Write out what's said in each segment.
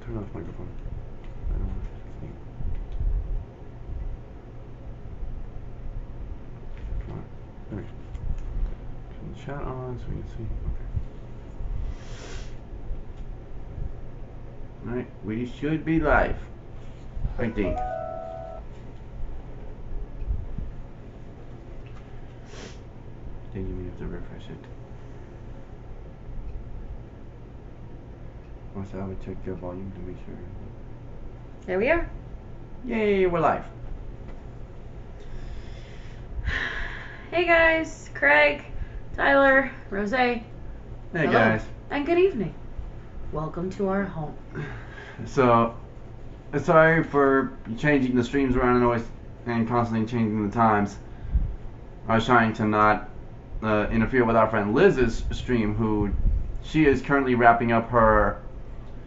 turn off microphone. I don't want to speak. Come on. There we go. Turn the chat on so we can see. Okay. Alright, we should be live. I think. Then you may have to refresh it. Also, I would check your volume to make sure. There we are. Yay, we're live. Hey guys, Craig, Tyler, Rose. Hey Hello, guys. and good evening. Welcome to our home. So, sorry for changing the streams around and always and constantly changing the times. I was trying to not interfere with our friend Liz's stream, who she is currently wrapping up her.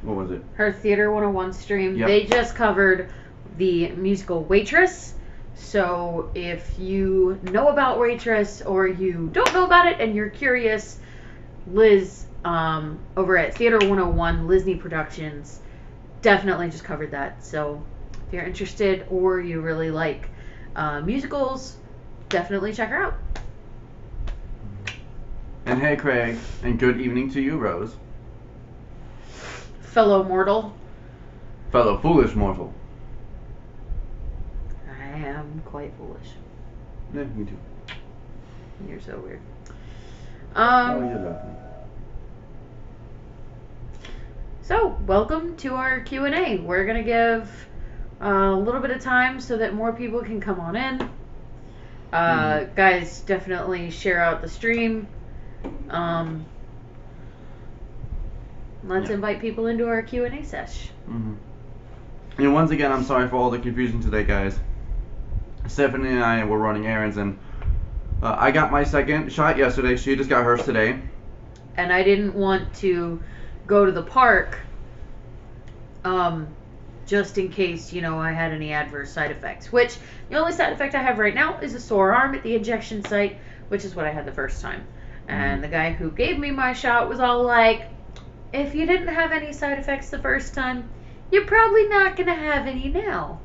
What was it? Her Theater 101 stream. Yep. They just covered the musical Waitress. So if you know about Waitress or you don't know about it and you're curious, Liz over at Theater 101, Lisney Productions, definitely just covered that. So if you're interested or you really like musicals, definitely check her out. And hey Craig, and good evening to you, Rose. Fellow mortal. Fellow foolish mortal. I am quite foolish. Yeah, me too. You're so weird. Oh, you love me. So, welcome to our Q&A. We're going to give a little bit of time so that more people can come on in. Guys, definitely share out the stream. Let's invite people into our Q&A sesh. And once again, I'm sorry for all the confusion today, guys. Stephanie and I were running errands, and I got my second shot yesterday. She just got hers today. And I didn't want to go to the park just in case, I had any adverse side effects. Which, the only side effect I have right now is a sore arm at the injection site, which is what I had the first time. And the guy who gave me my shot was all like, if you didn't have any side effects the first time, you're probably not going to have any now.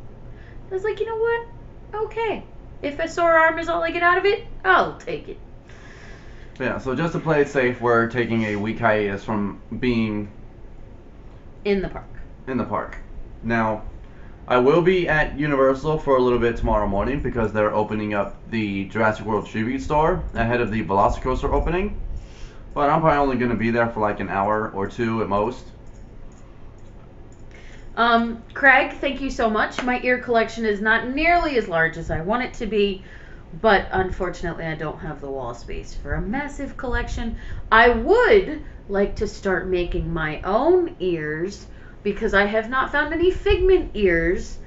I was like, you know what? Okay. If a sore arm is all I get out of it, I'll take it. Yeah, so just to play it safe, we're taking a week hiatus from being in the park. Now, I will be at Universal for a little bit tomorrow morning because they're opening up the Jurassic World Tribute Store ahead of the Velocicoaster opening. But I'm probably only going to be there for like an hour or two at most. Craig, thank you so much. My ear collection is not nearly as large as I want it to be, but unfortunately I don't have the wall space for a massive collection. I would like to start making my own ears because I have not found any figment ears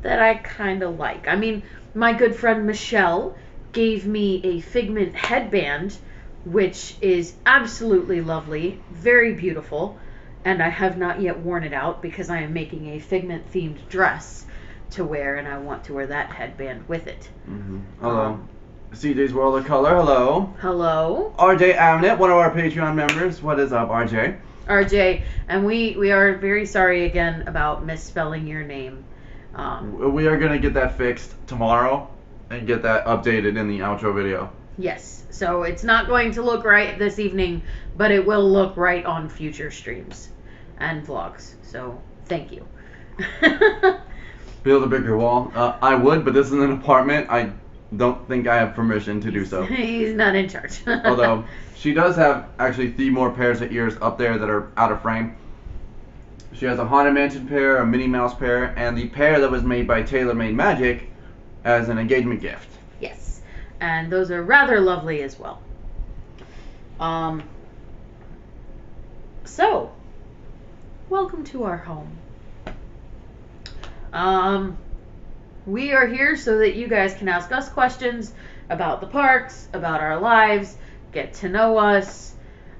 that I kind of like. I mean, my good friend Michelle gave me a figment headband, which is absolutely lovely, very beautiful. And I have not yet worn it out because I am making a figment-themed dress to wear, and I want to wear that headband with it. Hello. CJ's World of Color, hello. Hello. RJ Amnet, one of our Patreon members. What is up, RJ? RJ, and we are very sorry again about misspelling your name. We are going to get that fixed tomorrow and get that updated in the outro video. Yes, so it's not going to look right this evening, but it will look right on future streams and vlogs. So, thank you. Build a bigger wall. I would, but this is an apartment. I don't think I have permission to do so. He's not in charge. Although, she does have actually 3 more pairs of ears up there that are out of frame. She has a Haunted Mansion pair, a Minnie Mouse pair, and the pair that was made by Taylor Made Magic as an engagement gift. Yes, and those are rather lovely as well. So, welcome to our home. We are here so that you guys can ask us questions about the parks, about our lives, get to know us.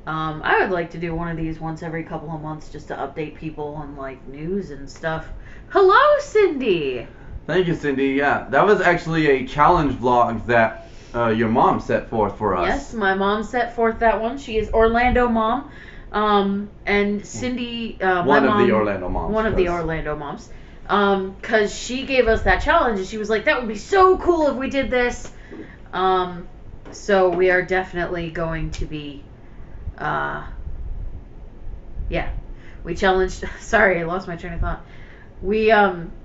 I would like to do one of these once every couple of months just to update people on like news and stuff. Hello, Cindy! Thank you, Cindy. Yeah, that was actually a challenge vlog that your mom set forth for us. Yes, my mom set forth that one. She is Orlando Mom. And Cindy, One my of mom, the Orlando moms. one of the Orlando moms, because she gave us that challenge, and she was like, "That would be so cool if we did this." So we are definitely going to be, yeah. We challenged. Sorry, I lost my train of thought. We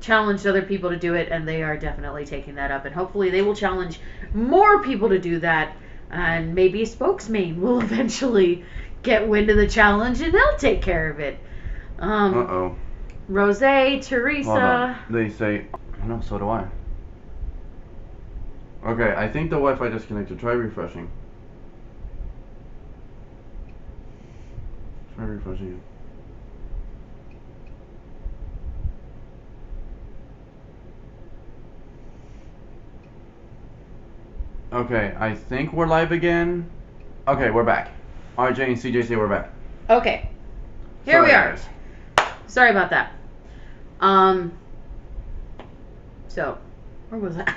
challenged other people to do it, and they are definitely taking that up, and hopefully they will challenge more people to do that, and maybe Spokesman will eventually get wind of the challenge, and they'll take care of it. Uh-oh. Rose, Teresa. Hold on. They say, oh no, so do I. Okay, I think the Wi-Fi disconnected. Try refreshing. Try refreshing. Okay, I think we're live again. Okay, we're back. RJ and CJ say we're back. Okay, here Sorry, we are. guys. Sorry about that. So, where was I?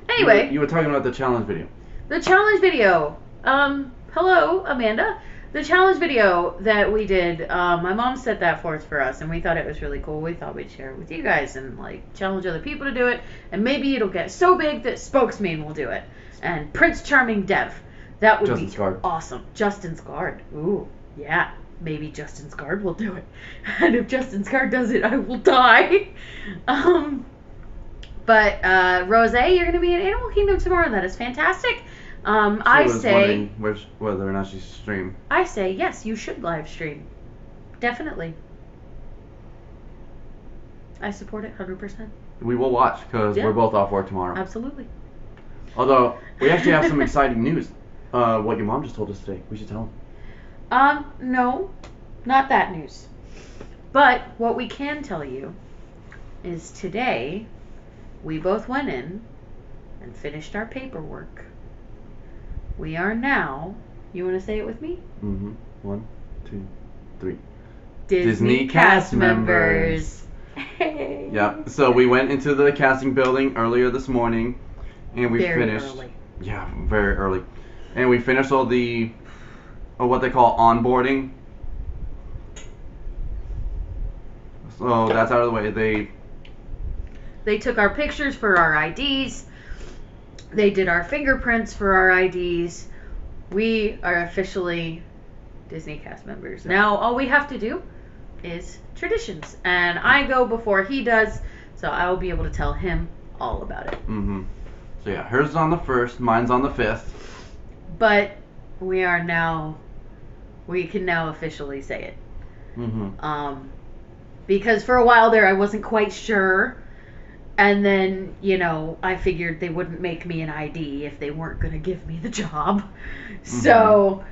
Anyway. You were talking about the challenge video. The challenge video. Hello, Amanda. The challenge video that we did, my mom set that forth for us, and we thought it was really cool. We thought we'd share it with you guys and, like, challenge other people to do it, and maybe it'll get so big that Spokesman will do it. And Prince Charming Dev. That would be awesome. Justin Scard. Ooh, yeah. Maybe Justin Scard will do it. And if Justin Scard does it, I will die. But Rose, you're going to be in Animal Kingdom tomorrow. That is fantastic. I say whether or not she's stream. I say yes, you should live stream. Definitely. I support it 100%. We will watch because we're both off work tomorrow. Absolutely. Although we actually have some exciting news. What your mom just told us today. We should tell them. No, not that news. But what we can tell you is today we both went in and finished our paperwork. We are now, you want to say it with me? Mm-hmm. 1, 2, 3. Disney cast members. Hey. Yep. So we went into the casting building earlier this morning, and we finished. Early. Yeah, very early. And we finished all the, what they call onboarding. So that's out of the way. They took our pictures for our IDs. They did our fingerprints for our IDs. We are officially Disney cast members. Yeah. Now all we have to do is traditions. And I go before he does, so I will be able to tell him all about it. Mm-hmm. So yeah, hers is on the 1st, mine's on the 5th. But we can now officially say it. Mm-hmm. Because for a while there I wasn't quite sure. And then, I figured they wouldn't make me an ID if they weren't going to give me the job. Mm-hmm. So,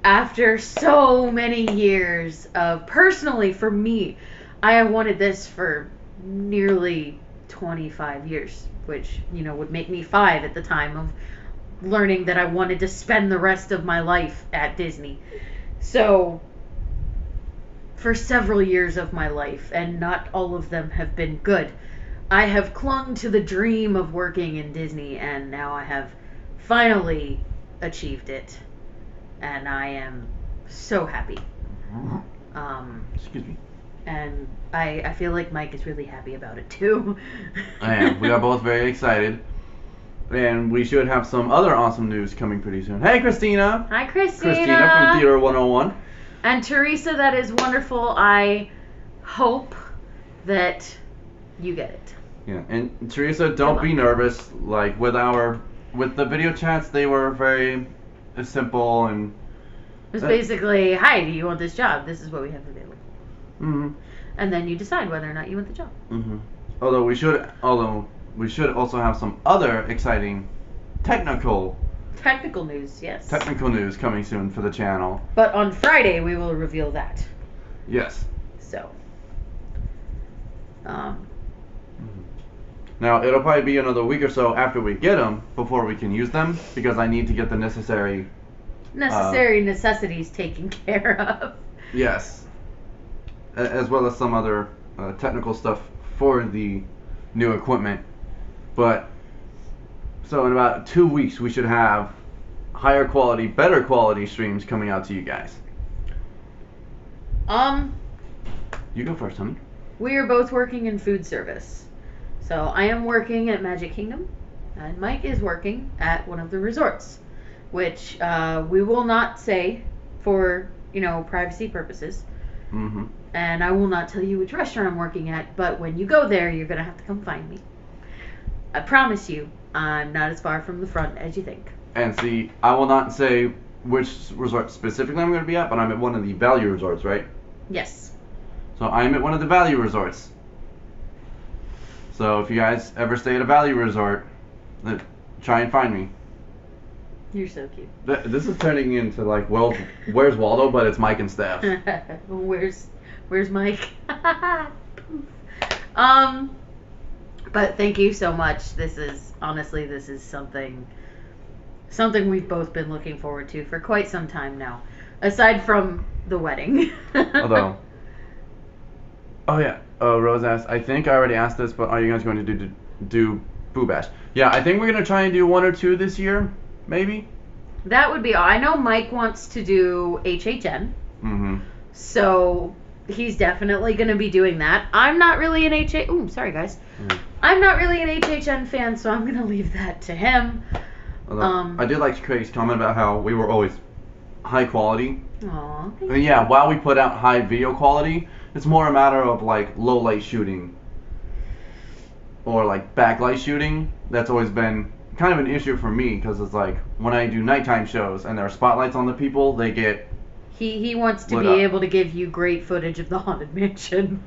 after so many years of, personally for me, I have wanted this for nearly 25 years, which, would make me 5 at the time of learning that I wanted to spend the rest of my life at Disney. So, for several years of my life, and not all of them have been good, I have clung to the dream of working in Disney, and now I have finally achieved it, and I am so happy. Excuse me. And I feel like Mike is really happy about it too. I am. We are both very excited, and we should have some other awesome news coming pretty soon. Hey, Christina. Hi, Christina. Christina from Theater 101. And Teresa, that is wonderful. I hope that you get it. Yeah, and Teresa, don't be nervous. Like with the video chats, they were very simple and. It was basically, hi, do you want this job? This is what we have available. Mm-hmm. And then you decide whether or not you want the job. Mm-hmm. Although we should also have some other exciting technical news, yes. Technical news coming soon for the channel. But on Friday we will reveal that. Yes. So. Now, it'll probably be another week or so after we get them before we can use them, because I need to get the necessary necessities taken care of. Yes. As well as some other technical stuff for the new equipment. But, so in about 2 weeks we should have higher quality, better quality streams coming out to you guys? You go first, honey. We are both working in food service. So I am working at Magic Kingdom, and Mike is working at one of the resorts, which we will not say for, privacy purposes. Mm-hmm. And I will not tell you which restaurant I'm working at, but when you go there, you're going to have to come find me. I promise you, I'm not as far from the front as you think. And see, I will not say which resort specifically I'm going to be at, but I'm at one of the value resorts, right? Yes. So I'm at one of the value resorts. So if you guys ever stay at a value resort, try and find me. You're so cute. This is turning into like, well, where's Waldo? But it's Mike and Steph. Where's Mike? But thank you so much. This is something we've both been looking forward to for quite some time now. Aside from the wedding. Although, oh yeah, Rose asked, I think I already asked this, but are you guys going to do Boo Bash? Yeah, I think we're going to try and do 1 or 2 this year, maybe. That would be all. I know Mike wants to do HHN. Mm-hmm. So he's definitely going to be doing that. I'm not really an sorry guys. Mm. I'm not really an HHN fan, so I'm going to leave that to him. Although, I did like Craig's comment about how we were always high quality. Aww. And yeah, while we put out high video quality, it's more a matter of like low light shooting or like backlight shooting. That's always been kind of an issue for me, because it's like when I do nighttime shows and there are spotlights on the people, they get he wants to be able to give you great footage of the Haunted Mansion.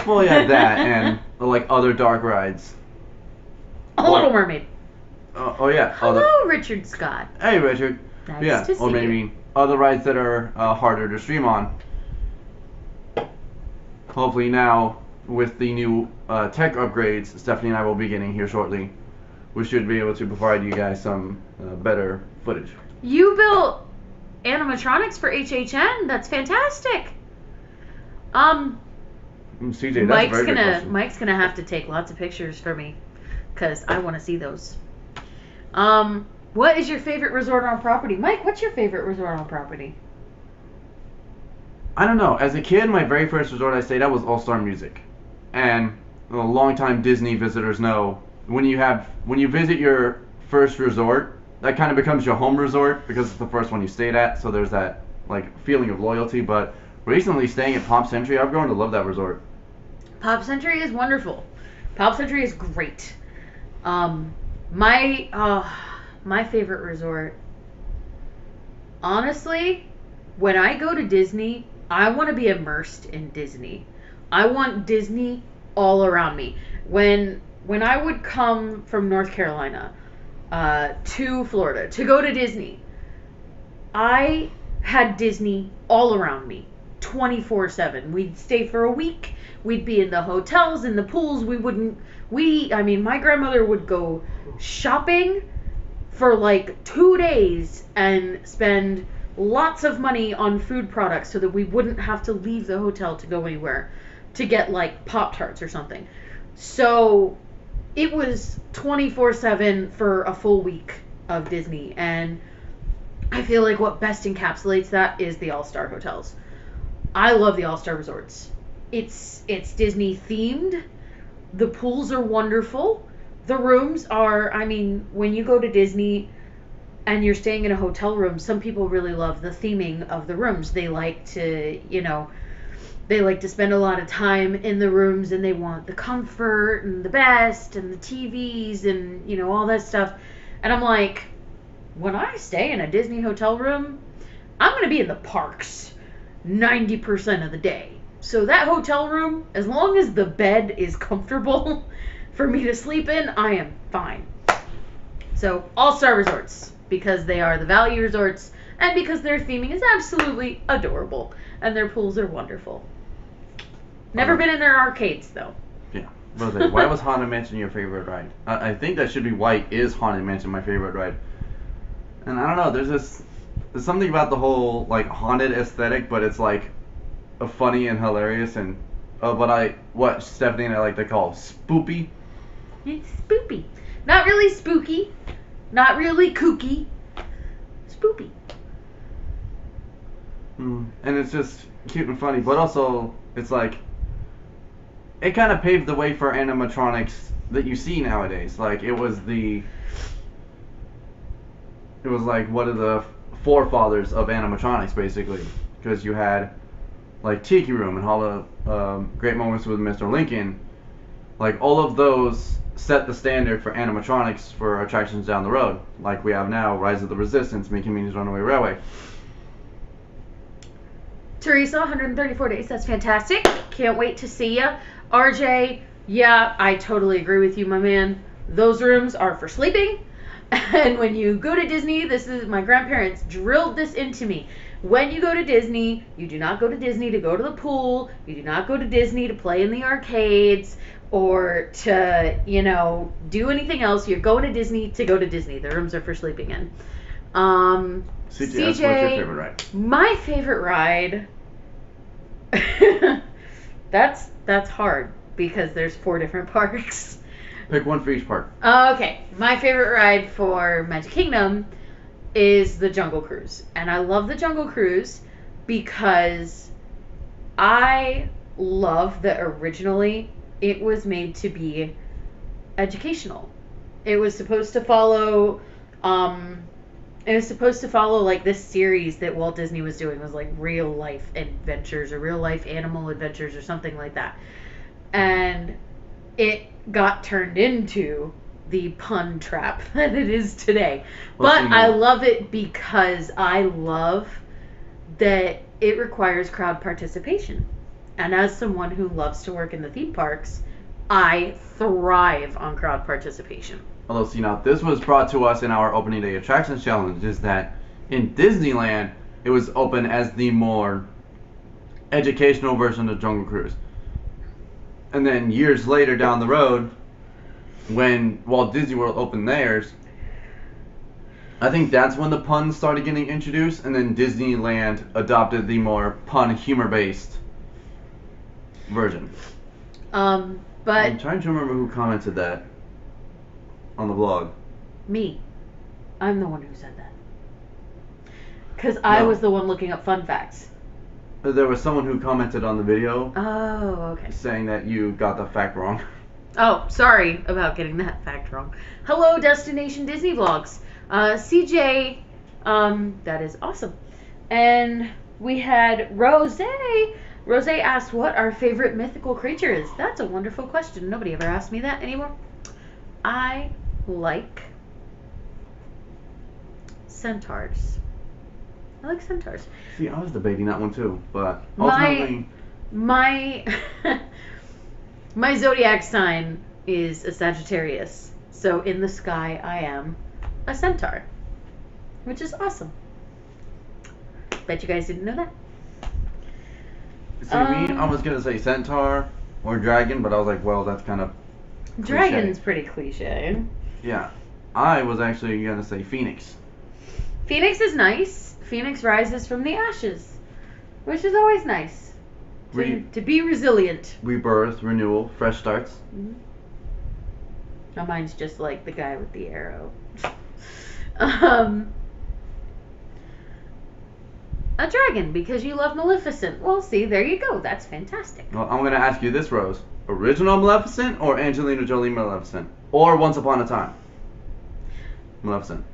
Well, yeah, that and like other dark rides. Little Mermaid. Oh yeah. Hello, Richard Scott. Hey, Richard. Nice to see or maybe you. Other rides that are harder to stream on. Hopefully now, with the new tech upgrades Stephanie and I will be getting here shortly, we should be able to provide you guys some better footage. You built animatronics for HHN? That's fantastic. CJ, that's a very good question. Mike's gonna have to take lots of pictures for me, because I want to see those. What is your favorite resort on property? Mike, what's your favorite resort on property? I don't know. As a kid, my very first resort I stayed at was All Star Music. And longtime Disney visitors know, when you visit your first resort, that kind of becomes your home resort because it's the first one you stayed at, so there's that like feeling of loyalty. But recently staying at Pop Century, I've grown to love that resort. Pop Century is wonderful. Pop Century is great. My favorite resort, honestly, when I go to Disney, I want to be immersed in Disney. I want Disney all around me. When I would come from North Carolina to Florida to go to Disney, I had Disney all around me, 24/7. We'd stay for a week. We'd be in the hotels, in the pools. My grandmother would go shopping for like 2 days and spend lots of money on food products so that we wouldn't have to leave the hotel to go anywhere to get like Pop-Tarts or something. So it was 24/7 for a full week of Disney, and I feel like what best encapsulates that is the All-Star hotels. I love the All-Star resorts. It's Disney themed. The pools are wonderful. The rooms are, when you go to Disney and you're staying in a hotel room, some people really love the theming of the rooms. They like to, spend a lot of time in the rooms, and they want the comfort and the best and the TVs and, all that stuff. And I'm like, when I stay in a Disney hotel room, I'm going to be in the parks 90% of the day. So that hotel room, as long as the bed is comfortable for me to sleep in, I am fine. So All-Star Resorts, because they are the value resorts, and because their theming is absolutely adorable, and their pools are wonderful. Never been in their arcades, though. Yeah. Rose, why was Haunted Mansion your favorite ride? I think that should be why is Haunted Mansion my favorite ride. And I don't know, there's something about the whole like haunted aesthetic, but it's like a funny and hilarious and what Stephanie and I like to call spoopy. It's spoopy. Not really spooky. Not really kooky. spoopy. And it's just cute and funny, but also it's like it kind of paved the way for animatronics that you see nowadays. Like it was like one of the forefathers of animatronics, basically, because you had like Tiki Room and all the Great Moments with Mr. Lincoln. Like all of those set the standard for animatronics for attractions down the road, like we have now Rise of the Resistance, Mickey Minnie's Runaway Railway. Teresa, 134 days. That's fantastic. Can't wait to see ya. RJ, yeah, I totally agree with you, my man. Those rooms are for sleeping. And when you go to Disney, this is my grandparents drilled this into me. When you go to Disney, you do not go to Disney to go to the pool. You do not go to Disney to play in the arcades or to, do anything else. You're going to Disney to go to Disney. The rooms are for sleeping in. CJ, what's your favorite ride? My favorite ride. That's hard because there's 4 different parks. Pick one for each park. Okay, my favorite ride for Magic Kingdom is the Jungle Cruise, and I love the Jungle Cruise because I love that originally it was made to be educational. It was supposed to follow like this series that Walt Disney was doing. It was like real life adventures or real life animal adventures or something like that. And it got turned into the pun trap that it is today. But I love it because I love that it requires crowd participation. And as someone who loves to work in the theme parks, I thrive on crowd participation. Although, now this was brought to us in our opening day attractions challenge, is that in Disneyland, it was open as the more educational version of Jungle Cruise. And then years later down the road, when Walt Disney World opened theirs, I think that's when the puns started getting introduced, and then Disneyland adopted the more pun humor-based version. But I'm trying to remember who commented that on the vlog. Me. I'm the one who said that. Because I was the one looking up fun facts. There was someone who commented on the video. Oh, okay. Saying that you got the fact wrong. Oh, sorry about getting that fact wrong. Hello, Destination Disney Vlogs. CJ, that is awesome. And we had Rose. Rose asked what our favorite mythical creature is. That's a wonderful question. Nobody ever asked me that anymore. I like centaurs. I like centaurs. See, I was debating that one too, but ultimately... My zodiac sign is a Sagittarius. So in the sky, I am a centaur. Which is awesome. Bet you guys didn't know that. See, me, I was going to say centaur or dragon, but I was like, well, that's kind of cliche. Dragon's pretty cliche. Yeah. I was actually going to say phoenix. Phoenix is nice. Phoenix rises from the ashes, which is always nice. To be resilient. Rebirth, renewal, fresh starts. Mm-hmm. Now mine's just like the guy with the arrow. A dragon, because you love Maleficent. Well, see, there you go. That's fantastic. Well, I'm going to ask you this, Rose. Original Maleficent or Angelina Jolie Maleficent? Or Once Upon a Time? Maleficent.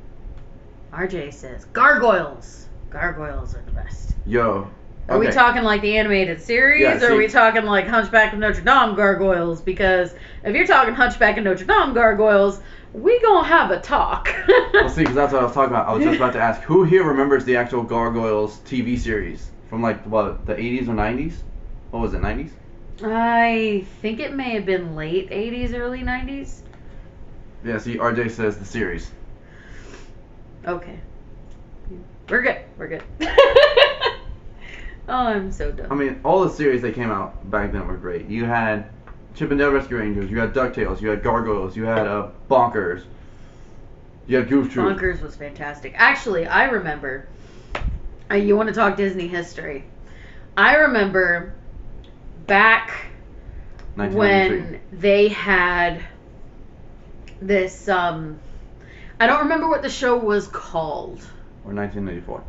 RJ says gargoyles. Gargoyles are the best. Yo. Okay. Are we talking like the animated series, or are we talking like Hunchback of Notre Dame gargoyles? Because if you're talking Hunchback of Notre Dame gargoyles, we gonna have a talk. Well, see, because that's what I was talking about. I was just about to ask, who here remembers the actual Gargoyles TV series from like what, the 80s or 90s? What was it, 90s? I think it may have been late 80s, early 90s. Yeah. See, RJ says the series. Okay. We're good. We're good. Oh, I'm so dumb. I mean, all the series that came out back then were great. You had Chip and Dale Rescue Rangers, you had DuckTales, you had Gargoyles, you had Bonkers, you had Goof Troop. Bonkers was fantastic. Actually, I remember, you want to talk Disney history. I remember back when they had this, I don't remember what the show was called. or 1984.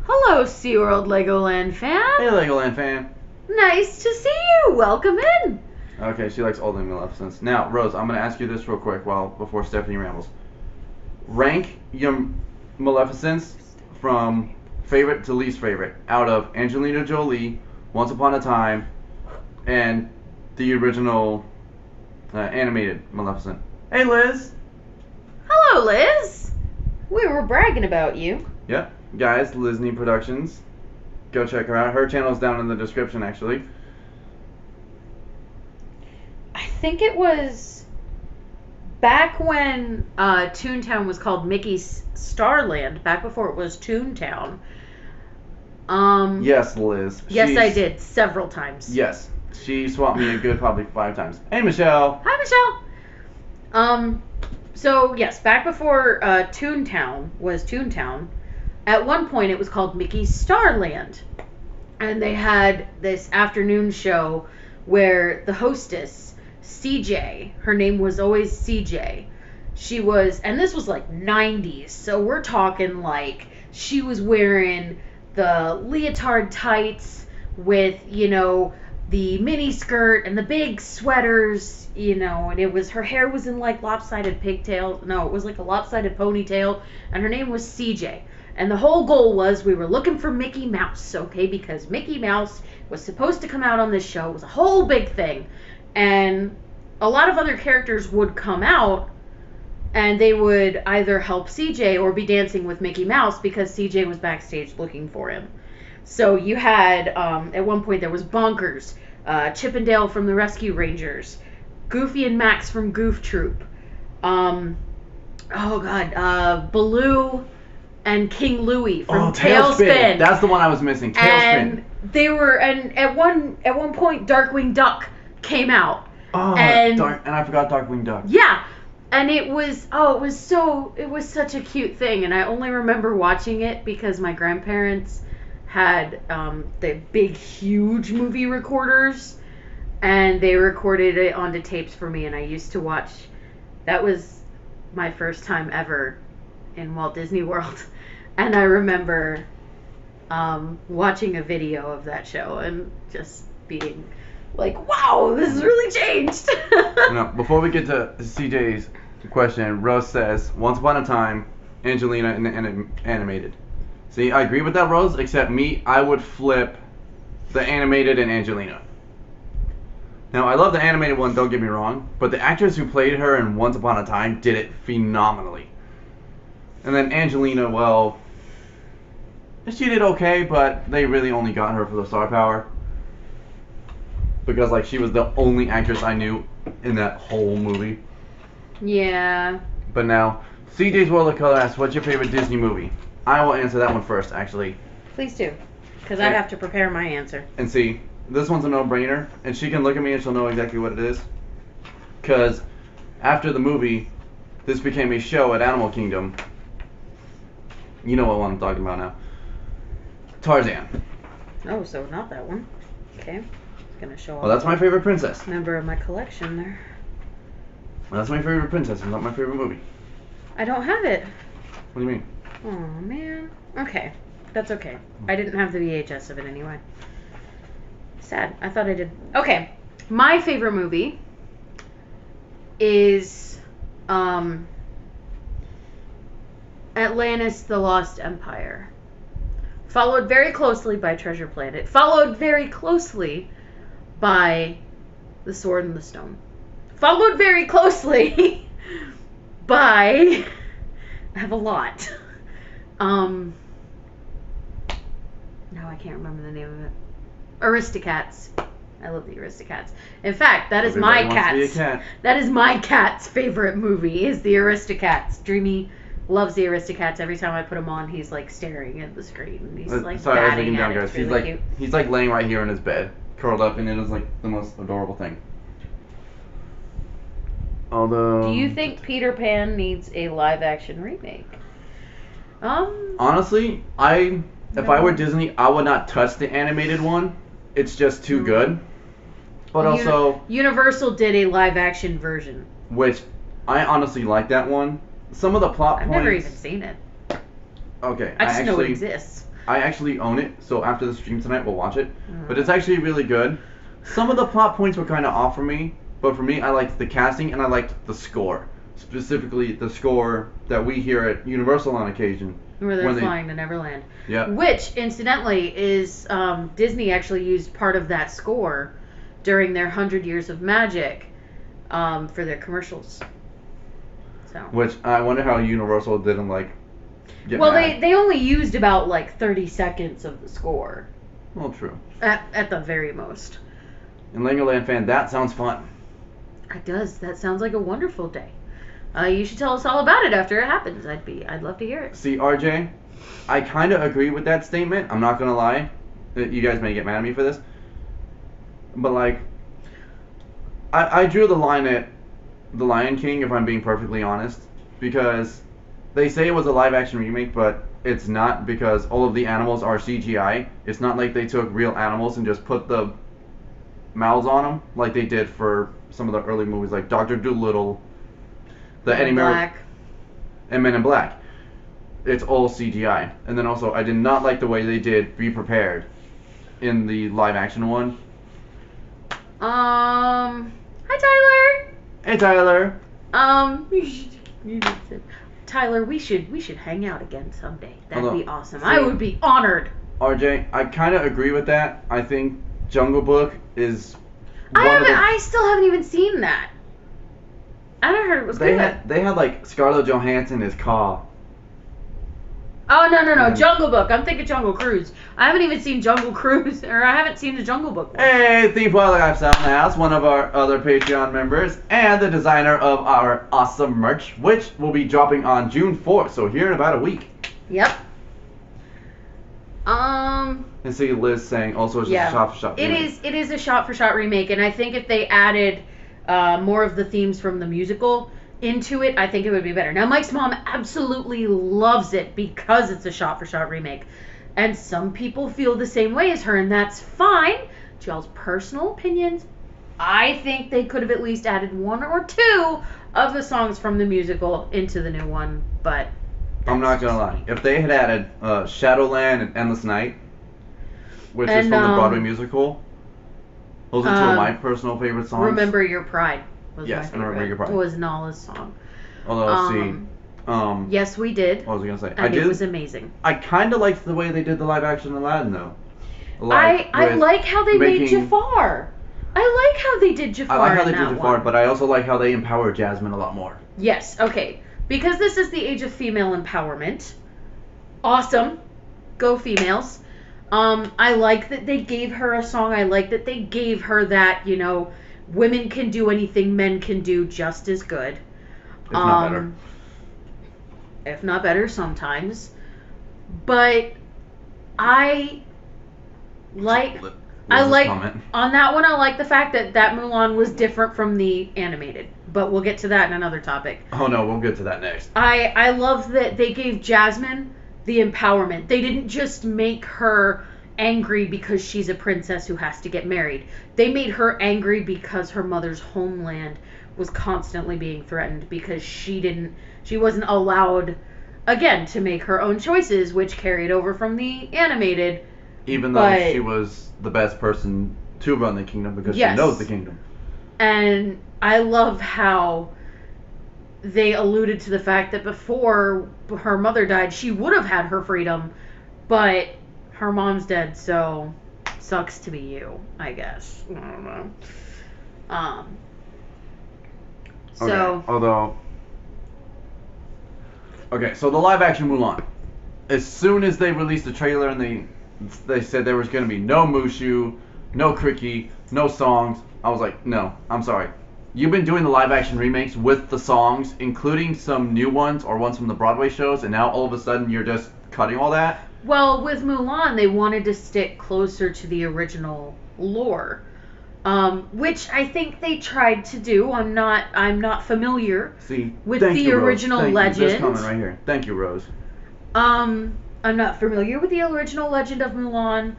Hello, SeaWorld Legoland fan. Hey, Legoland fan. Nice to see you. Welcome in. Okay, she likes all the Maleficents. Now, Rose, I'm going to ask you this real quick before Stephanie rambles. Rank your Maleficents from favorite to least favorite out of Angelina Jolie, Once Upon a Time, and the original animated Maleficent. Hey, Liz. Hello, Liz. We were bragging about you. Yep, guys, Lizney Productions. Go check her out. Her channel's down in the description, actually. I think it was back when Toontown was called Mickey's Starland, back before it was Toontown. Yes, Liz. Yes, I did several times. Yes, she swapped me a good probably 5 times. Hey, Michelle. Hi, Michelle. So yes, back before Toontown was Toontown, at one point it was called Mickey's Starland, and they had this afternoon show where the hostess, CJ, her name was always CJ. She was, and this was like 90s, so we're talking like she was wearing the leotard tights with, you know, the mini skirt and the big sweaters, you know, and it was, her hair was in like lopsided pigtails. No, it was like a lopsided ponytail, and her name was CJ. And the whole goal was we were looking for Mickey Mouse, okay, because Mickey Mouse was supposed to come out on this show. It was a whole big thing. And a lot of other characters would come out, and they would either help CJ or be dancing with Mickey Mouse because CJ was backstage looking for him. So you had, at one point there was Bonkers, Chippendale from the Rescue Rangers, Goofy and Max from Goof Troop, Baloo and King Louie from Tailspin. That's the one I was missing. Tailspin. And they were, and at one point Darkwing Duck came out. Oh, and I forgot Darkwing Duck. Yeah. And it was such a cute thing, and I only remember watching it because my grandparents had the big, huge movie recorders, and they recorded it onto tapes for me, and I used to watch. That was my first time ever in Walt Disney World, and I remember watching a video of that show and just being like, wow, this has really changed. Before we get to CJ's question, Rose says, Once Upon a Time, Angelina in the animated. See, I agree with that, Rose, except me, I would flip the animated and Angelina. Now, I love the animated one, don't get me wrong, but the actress who played her in Once Upon a Time did it phenomenally. And then Angelina, well, she did okay, but they really only got her for the star power. Because, like, she was the only actress I knew in that whole movie. Yeah. But now, CJ's World of Color asks, what's your favorite Disney movie? I will answer that one first, actually. Please do. Because I have to prepare my answer. And see, this one's a no-brainer, and she can look at me and she'll know exactly what it is. Because after the movie, this became a show at Animal Kingdom. You know what one I'm talking about now. Tarzan. Oh, so not that one. Okay. Gonna show off. Well, that's my favorite princess. Member of my collection there. Well, that's my favorite princess. It's not my favorite movie. I don't have it. What do you mean? Oh, man. Okay. That's okay. I didn't have the VHS of it anyway. Sad. I thought I did. Okay. My favorite movie is Atlantis: The Lost Empire. Followed very closely by Treasure Planet. Followed very closely by The Sword and the Stone. Followed very closely by... I have a lot. Now I can't remember the name of it. Aristocats. I love the Aristocats. In fact, that is my cat's. That is my cat's favorite movie. Is the Aristocats. Dreamy loves the Aristocats. Every time I put him on, he's like staring at the screen. And he's like sorry, I was looking batting down, at it. guys. It's really cute. He's like laying right here in his bed, curled up, and it is like the most adorable thing. Although, do you think Peter Pan needs a live-action remake? Honestly, if I were Disney, I would not touch the animated one. It's just too good. But also, Universal did a live-action version, which I honestly like that one. Some of the plot points. I've never even seen it. Okay, I just know it exists. I actually own it, so after the stream tonight, we'll watch it. Mm. But it's actually really good. Some of the plot points were kind of off for me, but for me, I liked the casting and I liked the score. Specifically, the score that we hear at Universal on occasion. Where they're flying to Neverland. Yeah. Which, incidentally, is Disney actually used part of that score during their 100 Years of Magic for their commercials. So. Which I wonder how Universal didn't like. Well, they only used about like 30 seconds of the score. Well, true. At the very most. And Legoland fan, that sounds fun. It does. That sounds like a wonderful day. You should tell us all about it after it happens. I'd love to hear it. See, RJ, I kind of agree with that statement. I'm not gonna lie. You guys may get mad at me for this, but like, I drew the line at The Lion King, if I'm being perfectly honest, because they say it was a live-action remake, but it's not, because all of the animals are CGI. It's not like they took real animals and just put the mouths on them like they did for some of the early movies, like Dr. Dolittle, the Eddie Murphy, and Men in Black. It's all CGI. And then also, I did not like the way they did Be Prepared in the live-action one. Hi, Tyler. Hey, Tyler. Tyler, we should hang out again someday. That'd be awesome. See, I would be honored. RJ, I kind of agree with that. I think Jungle Book is. I still haven't even seen that. I never heard it was good. They had like Scarlett Johansson as Kaa. Oh no! Jungle Book. I'm thinking Jungle Cruise. I haven't even seen Jungle Cruise, or I haven't seen the Jungle Book one. Hey, Thief Wild Lifestyle House, one of our other Patreon members, and the designer of our awesome merch, which will be dropping on June 4th, so here in about a week. Yep. And see Liz saying also it's just a shot-for-shot remake. It is a shot-for-shot remake, and I think if they added more of the themes from the musical into it, I think it would be better. Now, Mike's mom absolutely loves it because it's a shot-for-shot remake. And some people feel the same way as her, and that's fine. It's y'all's personal opinions. I think they could have at least added one or two of the songs from the musical into the new one, but... I'm not gonna lie. If they had added Shadowland and Endless Night, which is from the Broadway musical, those are two of my personal favorite songs. Remember Your Pride. Yes, and Remember Your Pride. Was Nala's song. Although, yes, we did. What was I gonna say? And it was amazing. I kind of liked the way they did the live action Aladdin, though. I like how they made Jafar. I like how they did Jafar. I like how they did Jafar, but I also like how they empowered Jasmine a lot more. Yes. Okay. Because this is the age of female empowerment. Awesome. Go females. I like that they gave her a song. I like that they gave her that, women can do anything men can do just as good. If not better. If not better sometimes. But I like on that one, I like the fact that Mulan was different from the animated. But we'll get to that in another topic. Oh no, we'll get to that next. I love that they gave Jasmine the empowerment. They didn't just make her angry because she's a princess who has to get married. They made her angry because her mother's homeland was constantly being threatened because she wasn't allowed, again, to make her own choices, which carried over from the animated. Even though she was the best person to run the kingdom because she knows the kingdom. And I love how they alluded to the fact that before her mother died, she would have had her freedom, but her mom's dead, so sucks to be you, I guess. I don't know. So the live action Mulan. As soon as they released the trailer and they said there was going to be no Mushu, no Cricky, no songs, I was like, no, I'm sorry. You've been doing the live action remakes with the songs, including some new ones or ones from the Broadway shows, and now all of a sudden you're just cutting all that? Well, with Mulan, they wanted to stick closer to the original lore, which I think they tried to do. I'm not familiar with the original legend. This comment right here. Thank you, Rose. I'm not familiar with the original legend of Mulan,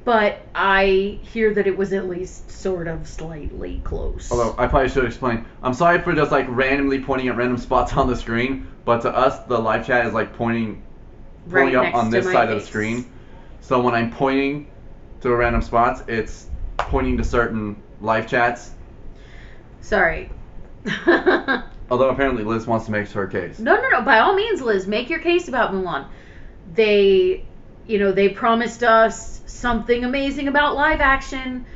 but I hear that it was at least sort of slightly close. Although, I probably should explain. I'm sorry for just, randomly pointing at random spots on the screen, but to us, the live chat is, pointing pulling up next on to this my side of the face. screen. So when I'm pointing to random spots, it's pointing to certain live chats. Sorry. Although apparently Liz wants to make her case. No. By all means, Liz, make your case about Mulan. They promised us something amazing about live action,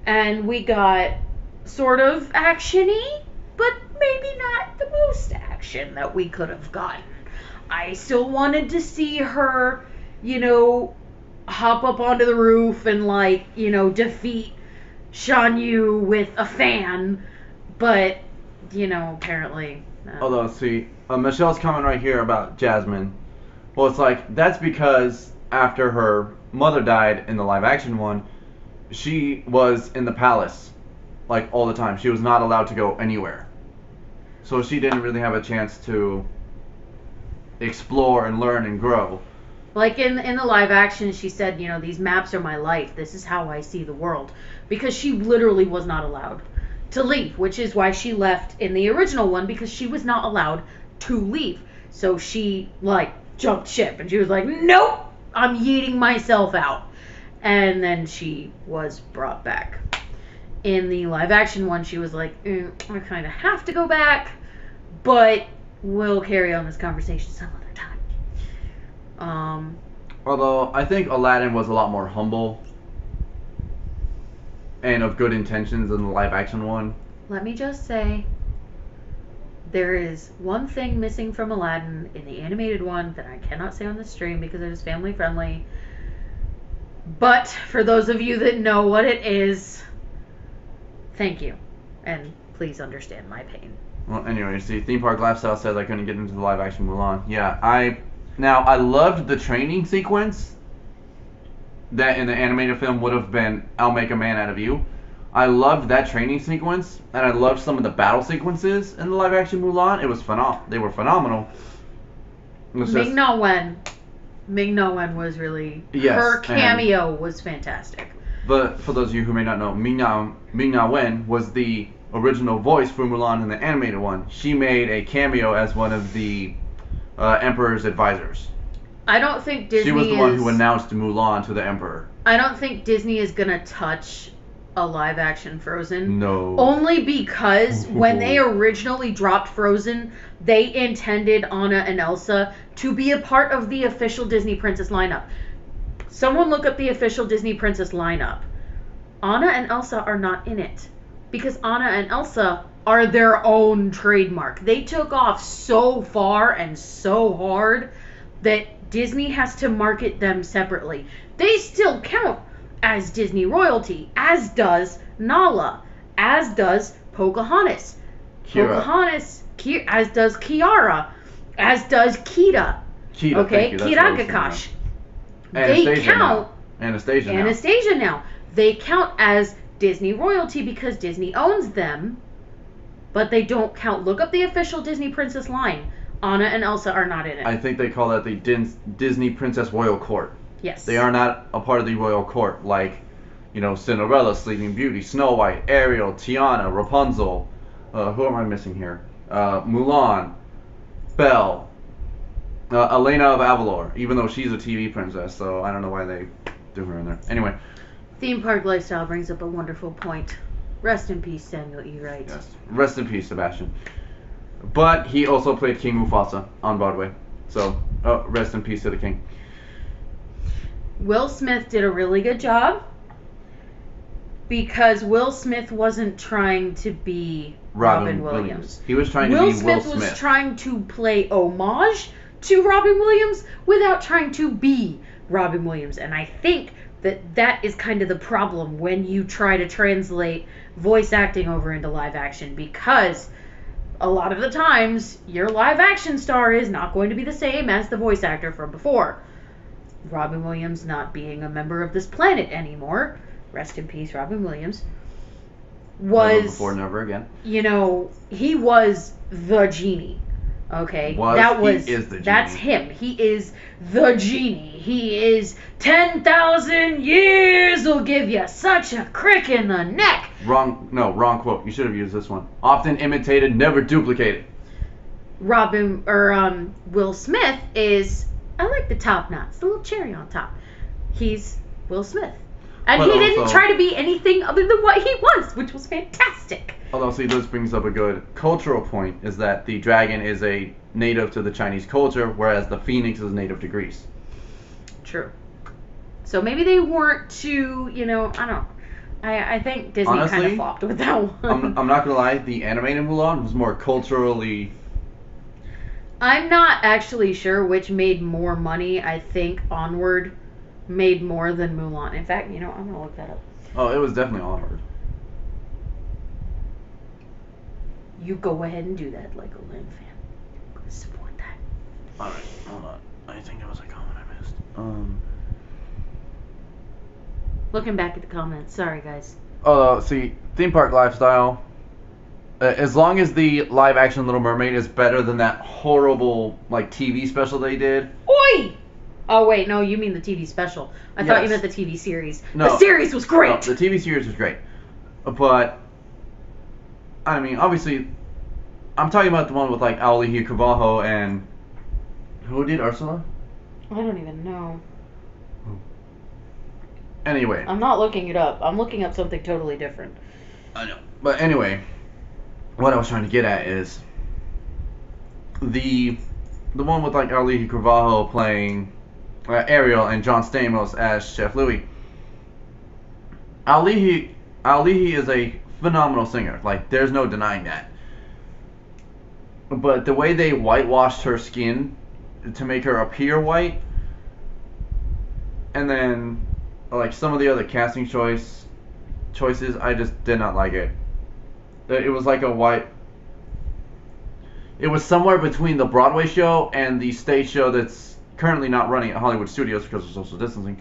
and we got sort of action-y, but maybe not the most action that we could have gotten. I still wanted to see her, hop up onto the roof and, defeat Shan Yu with a fan, but, apparently... Although, see, Michelle's comment right here about Jasmine. Well, it's like, that's because after her mother died in the live action one, she was in the palace, like, all the time. She was not allowed to go anywhere. So she didn't really have a chance to explore and learn and grow. Like in the live action, she said, these maps are my life. This is how I see the world. Because she literally was not allowed to leave, which is why she left in the original one, because she was not allowed to leave. So she, jumped ship, and she was like, nope, I'm yeeting myself out. And then she was brought back. In the live action one, she was like, I kind of have to go back, but we'll carry on this conversation some other time. Although I think Aladdin was a lot more humble and of good intentions than the live action one. Let me just say, there is one thing missing from Aladdin in the animated one that I cannot say on the stream because it is family friendly. But for those of you that know what it is, thank you. And please understand my pain. Well, anyway, see, Theme Park Lifestyle says I couldn't get into the live action Mulan. Yeah, I loved the training sequence that in the animated film would have been I'll make a man out of you. I loved that training sequence, and I loved some of the battle sequences in the live action Mulan. It was They were phenomenal. Ming Na Wen was really... Yes, her cameo was fantastic. But for those of you who may not know, Ming Na Wen was the original voice for Mulan in the animated one. She made a cameo as one of the Emperor's advisors. I don't think Disney She was the one who announced Mulan to the Emperor. I don't think Disney is going to touch a live action Frozen. No. Only because when they originally dropped Frozen, they intended Anna and Elsa to be a part of the official Disney Princess lineup. Someone look up the official Disney Princess lineup. Anna and Elsa are not in it. Because Anna and Elsa are their own trademark. They took off so far and so hard that Disney has to market them separately. They still count as Disney royalty, as does Nala, as does Pocahontas. Pocahontas, as does Kiara, as does Kida. Okay, Kiragakash. They count. Anastasia now. They count as Disney royalty because Disney owns them, but they don't count. Look up the official Disney Princess line. Anna and Elsa are not in it. I think they call that the Disney Princess Royal Court. Yes. They are not a part of the royal court like, Cinderella, Sleeping Beauty, Snow White, Ariel, Tiana, Rapunzel. Who am I missing here? Mulan, Belle, Elena of Avalor, even though she's a TV princess, so I don't know why they do her in there. Anyway. Theme Park Lifestyle brings up a wonderful point. Rest in peace, Samuel E. Wright. Yes. Rest in peace, Sebastian. But he also played King Mufasa on Broadway. So, rest in peace to the king. Will Smith did a really good job because Will Smith wasn't trying to be Robin Williams. He was trying to be Will Smith. Will Smith was trying to play homage to Robin Williams without trying to be Robin Williams. And I think that is kind of the problem when you try to translate voice acting over into live action, because a lot of the times your live action star is not going to be the same as the voice actor from before. Robin Williams not being a member of this planet anymore, rest in peace Robin Williams, was never before, never again. He was the genie. Okay, he is the genie. That's him. He is the genie. He is 10,000 years will give you such a crick in the neck. Wrong quote. You should have used this one. Often imitated, never duplicated. Will Smith is I like the top knots, the little cherry on top. He's Will Smith. And But he didn't also- try to be anything other than what he was, which was fantastic. Although, see, this brings up a good cultural point, is that the dragon is a native to the Chinese culture, whereas the phoenix is native to Greece. True. So maybe they weren't too, I don't. I think Disney kind Honestly, of flopped with that one. I'm not gonna lie, the animated Mulan was more culturally. I'm not actually sure which made more money. I think Onward made more than Mulan. In fact, I'm gonna look that up. Oh, it was definitely Onward. You go ahead and do that, like a Lin fan. I'm gonna support that. Alright, hold on. I think it was a comment I missed. Looking back at the comments. Sorry, guys. Although, see, theme park lifestyle. As long as the live action Little Mermaid is better than that horrible TV special they did. Oi! Oh wait, no, you mean the TV special. I thought you Yes. meant the TV series. No. The series was great. No, the TV series was great, but I mean, obviously, I'm talking about the one with Auli'i Cravalho and who did Ursula? I don't even know. Anyway, I'm not looking it up. I'm looking up something totally different. I know. But anyway, what I was trying to get at is the one with Auli'i Cravalho playing Ariel and John Stamos as Chef Louis. Auli'i is a phenomenal singer. There's no denying that. But the way they whitewashed her skin to make her appear white, and then some of the other casting choices, I just did not like it. It was like a white. It was somewhere between the Broadway show and the stage show that's currently not running at Hollywood Studios because of social distancing.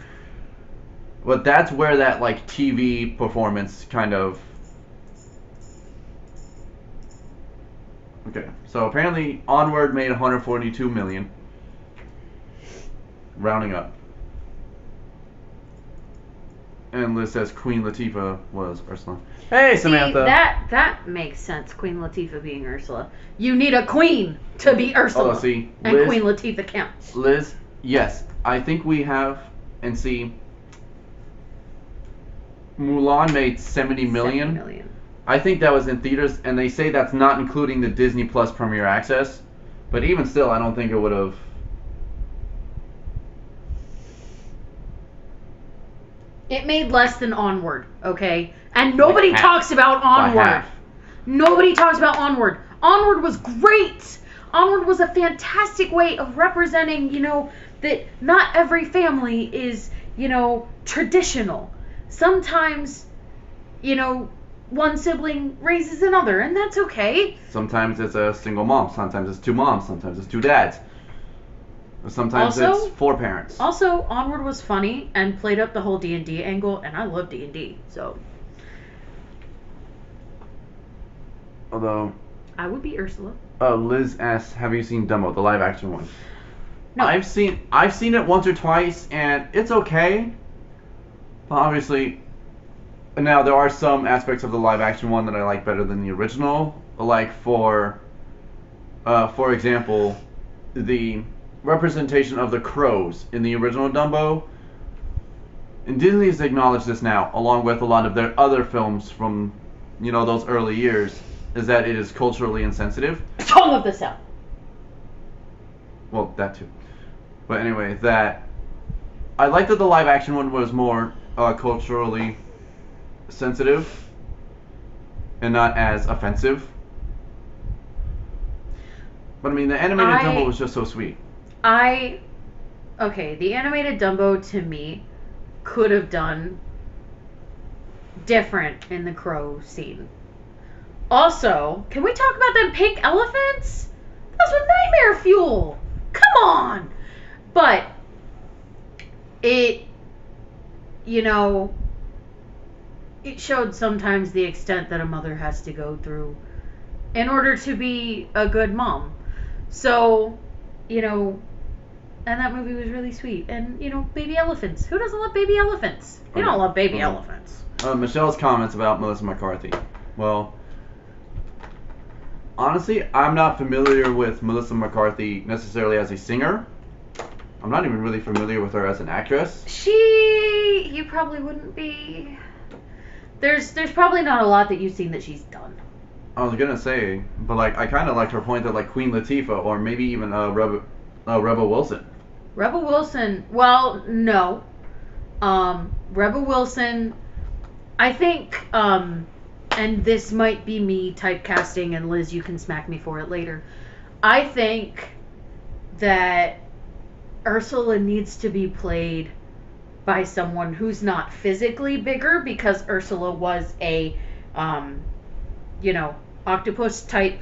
But that's where that TV performance kind of. Okay, so apparently Onward made 142 million, rounding up. And Liz says Queen Latifah was Ursula. Hey, Samantha. See, that makes sense. Queen Latifah being Ursula. You need a queen to be Ursula. Oh, see, and Liz, Queen Latifah counts. Liz, yes, I think we have, and see, Mulan made 70 million. 70 million. I think that was in theaters, and they say that's not including the Disney Plus Premier Access. But even still, I don't think it would have. It made less than Onward, okay? And nobody half. talks about By Onward. half. Nobody talks about Onward. Onward was great. Onward was a fantastic way of representing, that not every family is, traditional. Sometimes, one sibling raises another, and that's okay. Sometimes it's a single mom. Sometimes it's two moms. Sometimes it's two dads. Sometimes Also- it's four parents. Also, Onward was funny and played up the whole D&D angle, and I love D&D, so Although, I would be Ursula. Liz asks, "Have you seen Dumbo, the live action one?" No. I've seen it once or twice, and it's okay. But obviously, now there are some aspects of the live action one that I like better than the original. For example, the representation of the crows in the original Dumbo. And Disney has acknowledged this now, along with a lot of their other films from, those early years, is that it is culturally insensitive. Song of the South. Well, that too. But anyway, that I like that the live action one was more culturally sensitive and not as offensive. But I mean, the animated Dumbo was just so sweet. Okay, the animated Dumbo to me could have done different in the crow scene. Also, can we talk about them pink elephants? Those were nightmare fuel. Come on. But it showed sometimes the extent that a mother has to go through in order to be a good mom. So, and that movie was really sweet. And, baby elephants. Who doesn't love baby elephants? You don't love baby elephants. Michelle's comments about Melissa McCarthy. Well, honestly, I'm not familiar with Melissa McCarthy necessarily as a singer. I'm not even really familiar with her as an actress. You probably wouldn't be. There's probably not a lot that you've seen that she's done. I was gonna say, but like I kind of liked her point that like Queen Latifah or maybe even Rebel Wilson. Rebel Wilson. Well, no. Rebel Wilson. I think. And this might be me typecasting, and Liz, you can smack me for it later. I think that Ursula needs to be played by someone who's not physically bigger, because Ursula was a, octopus type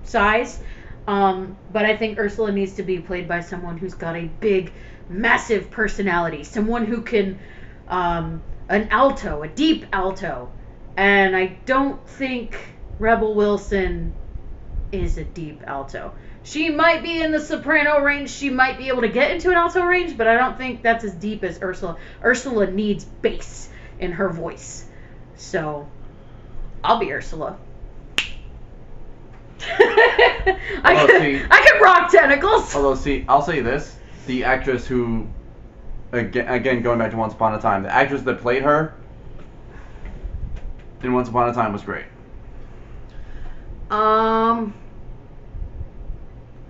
size. But I think Ursula needs to be played by someone who's got a big, massive personality. Someone who can, an alto, a deep alto. And I don't think Rebel Wilson is a deep alto. She might be in the soprano range. She might be able to get into an alto range, but I don't think that's as deep as Ursula. Ursula needs bass in her voice. So, I'll be Ursula. I can rock tentacles. Although, see, I'll say this. The actress who, again going back to Once Upon a Time, the actress that played her in Once Upon a Time was great.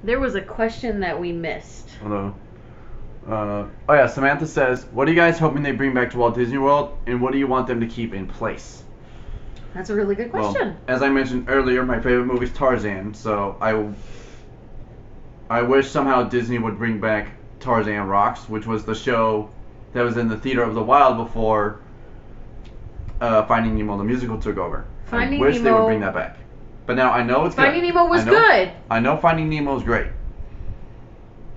There was a question that we missed. Hello. Oh yeah, Samantha says, what are you guys hoping they bring back to Walt Disney World, and what do you want them to keep in place? That's a really good question. Well, as I mentioned earlier, my favorite movie is Tarzan, so I wish somehow Disney would bring back Tarzan Rocks, which was the show that was in the Theater of the Wild before Finding Nemo the musical took over. I wish they would bring that back. But now I know it's good. Finding Nemo was good. I know Finding Nemo is great.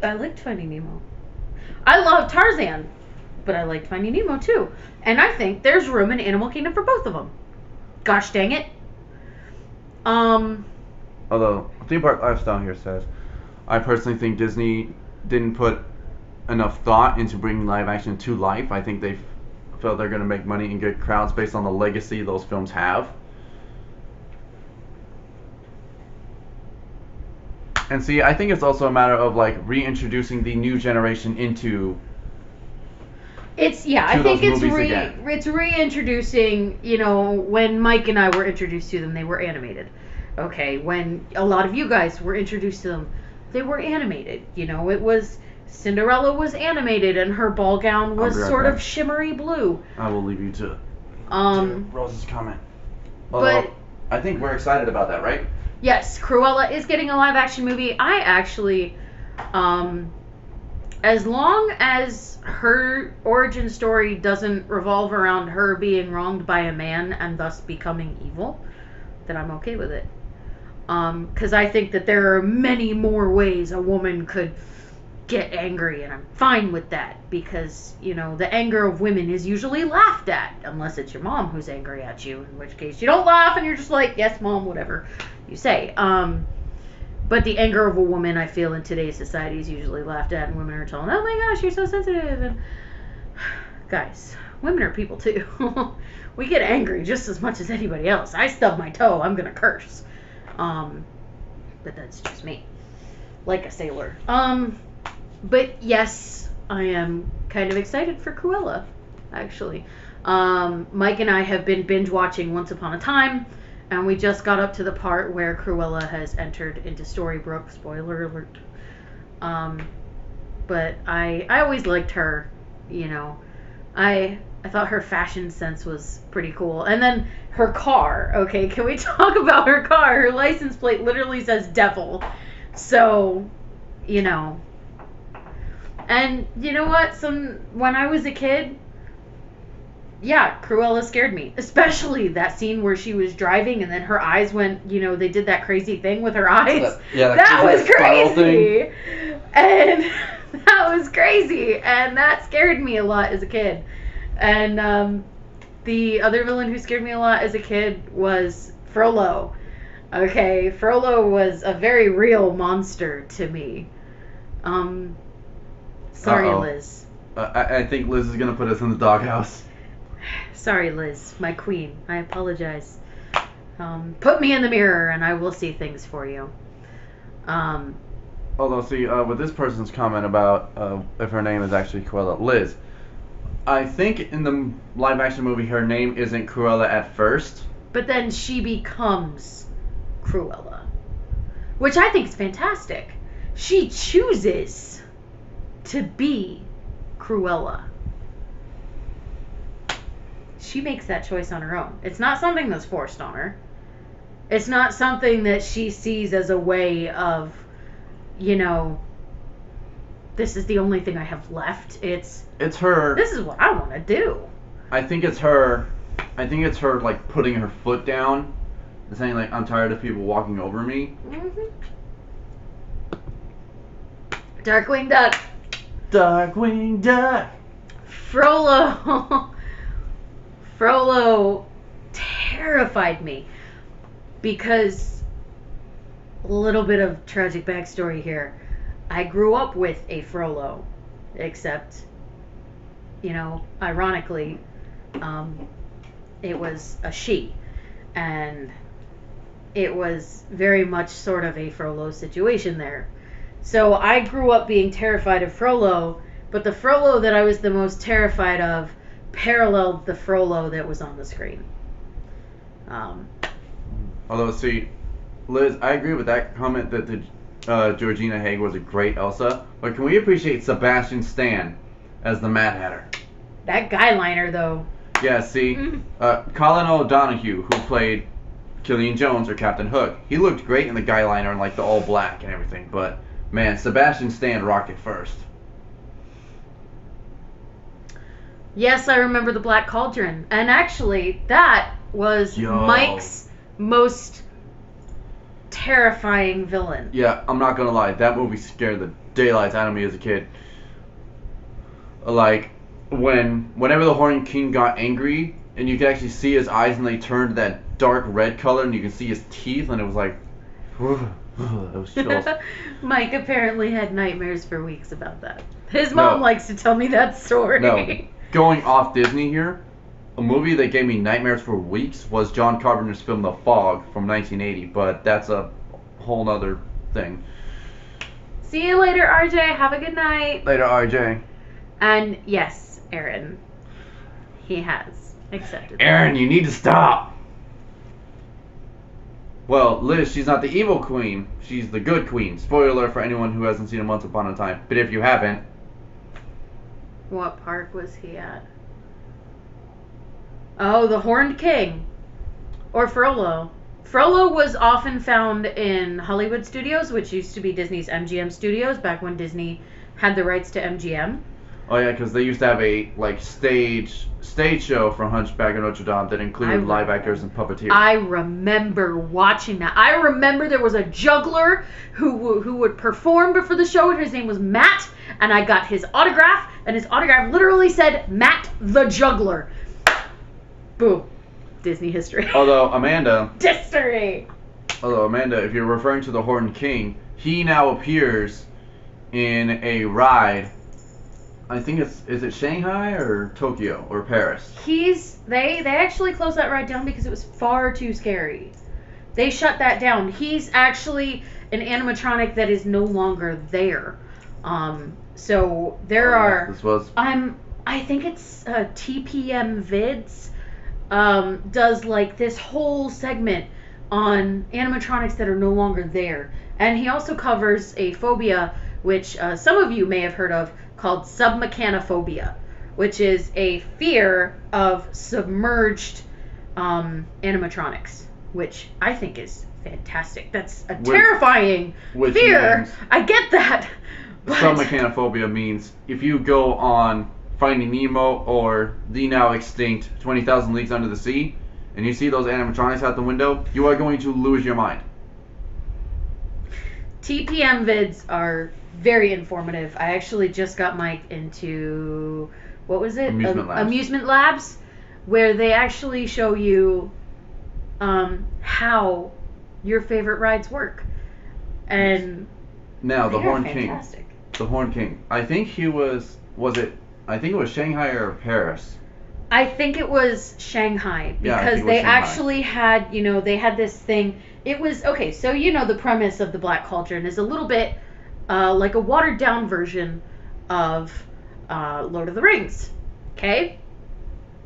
I liked Finding Nemo. I love Tarzan, but I liked Finding Nemo too. And I think there's room in Animal Kingdom for both of them. Gosh dang it. Although, Theme Park Lifestyle here says, I personally think Disney didn't put enough thought into bringing live action to life. I think they felt they're going to make money and get crowds based on the legacy those films have. And see, I think it's also a matter of like reintroducing the new generation into. I think it's reintroducing. When Mike and I were introduced to them, they were animated. Okay, when a lot of you guys were introduced to them, they were animated. It was Cinderella was animated, and her ball gown was sort of shimmery blue. I will leave you to Rose's comment. Although, but I think we're excited about that, right? Yes, Cruella is getting a live action movie. I actually, as long as her origin story doesn't revolve around her being wronged by a man and thus becoming evil, then I'm okay with it. Because I think that there are many more ways a woman could get angry, and I'm fine with that, because the anger of women is usually laughed at, unless it's your mom who's angry at you, in which case you don't laugh and you're just like, yes mom, whatever you say. But the anger of a woman, I feel, in today's society is usually laughed at, and women are told, oh my gosh, you're so sensitive. And guys, women are people too. We get angry just as much as anybody else. I stub my toe, I'm gonna curse. But that's just me, like a sailor. But yes, I am kind of excited for Cruella, actually. Mike and I have been binge watching Once Upon a Time, and we just got up to the part where Cruella has entered into Storybrooke. Spoiler alert. But I always liked her, I thought her fashion sense was pretty cool. And then her car, okay, can we talk about her car? Her license plate literally says devil. So, And you know what? When I was a kid, yeah, Cruella scared me. Especially that scene where she was driving and then her eyes went, they did that crazy thing with her eyes. That was crazy. And that was crazy. And that scared me a lot as a kid. And the other villain who scared me a lot as a kid was Frollo. Okay, Frollo was a very real monster to me. Sorry, Liz. I think Liz is going to put us in the doghouse. Sorry, Liz, my queen. I apologize. Put me in the mirror and I will see things for you. Although, see, with this person's comment about if her name is actually Cruella, Liz, I think in the live action movie her name isn't Cruella at first. But then she becomes Cruella, which I think is fantastic. She chooses to be Cruella. She makes that choice on her own. It's not something that's forced on her. It's not something that she sees as a way of, this is the only thing I have left. It's her. This is what I want to do. I think it's her like putting her foot down and saying like, I'm tired of people walking over me. Mm-hmm. Darkwing Duck. Darkwing Duck. Frollo. Frollo terrified me because a little bit of tragic backstory here. I grew up with a Frollo, except, ironically, it was a she, and it was very much sort of a Frollo situation there. So I grew up being terrified of Frollo, but the Frollo that I was the most terrified of paralleled the Frollo that was on the screen. Although, see, Liz, I agree with that comment that the Georgina Haig was a great Elsa, but can we appreciate Sebastian Stan as the Mad Hatter? That guy liner, though. Yeah, see, Colin O'Donoghue, who played Killian Jones or Captain Hook, he looked great in the guy liner and like the all black and everything, but man, Sebastian Stan rocked it first. Yes, I remember the Black Cauldron, and actually, that was Mike's most terrifying villain. Yeah, I'm not gonna lie, that movie scared the daylights out of me as a kid. Like, whenever the Horned King got angry, and you could actually see his eyes, and they turned that dark red color, and you could see his teeth, and it was like, it was chills. Mike apparently had nightmares for weeks about that. His mom likes to tell me that story. No, going off Disney here, a movie that gave me nightmares for weeks was John Carpenter's film The Fog from 1980, but that's a whole nother thing. See you later, RJ. Have a good night. Later, RJ. And yes, Aaron, he has accepted. Aaron, you need to stop. Well, Liz, she's not the evil queen. She's the good queen. Spoiler alert for anyone who hasn't seen it Once Upon a Time. But if you haven't... What park was he at? Oh, the Horned King. Or Frollo. Frollo was often found in Hollywood Studios, which used to be Disney's MGM Studios, back when Disney had the rights to MGM. Oh yeah, because they used to have a stage show from Hunchback of Notre Dame that included live actors and puppeteers. I remember watching that. I remember there was a juggler who would perform before the show, and his name was Matt, and I got his autograph, and his autograph literally said Matt the Juggler. Boom. Disney history. Although Amanda, if you're referring to the Horned King, he now appears in a ride. I think is it Shanghai or Tokyo or Paris? They actually closed that ride down because it was far too scary. They shut that down. He's actually an animatronic that is no longer there. So there are. This was. I think it's TPM Vids. Does like this whole segment on animatronics that are no longer there, and he also covers a phobia which some of you may have heard of, called submechanophobia, which is a fear of submerged animatronics, which I think is fantastic. That's a terrifying fear. I get that. But submechanophobia means if you go on Finding Nemo or the now extinct 20,000 Leagues Under the Sea, and you see those animatronics out the window, you are going to lose your mind. TPM vids are very informative. I actually just got Mike into, what was it? Amusement Labs, where they actually show you how your favorite rides work. And now the Horned King. The Horned King. I think he was I think it was Shanghai or Paris. I think it was Shanghai, because they actually had, they had this thing. It was, okay, so the premise of the Black Cauldron is a little bit like a watered down version of Lord of the Rings. Okay?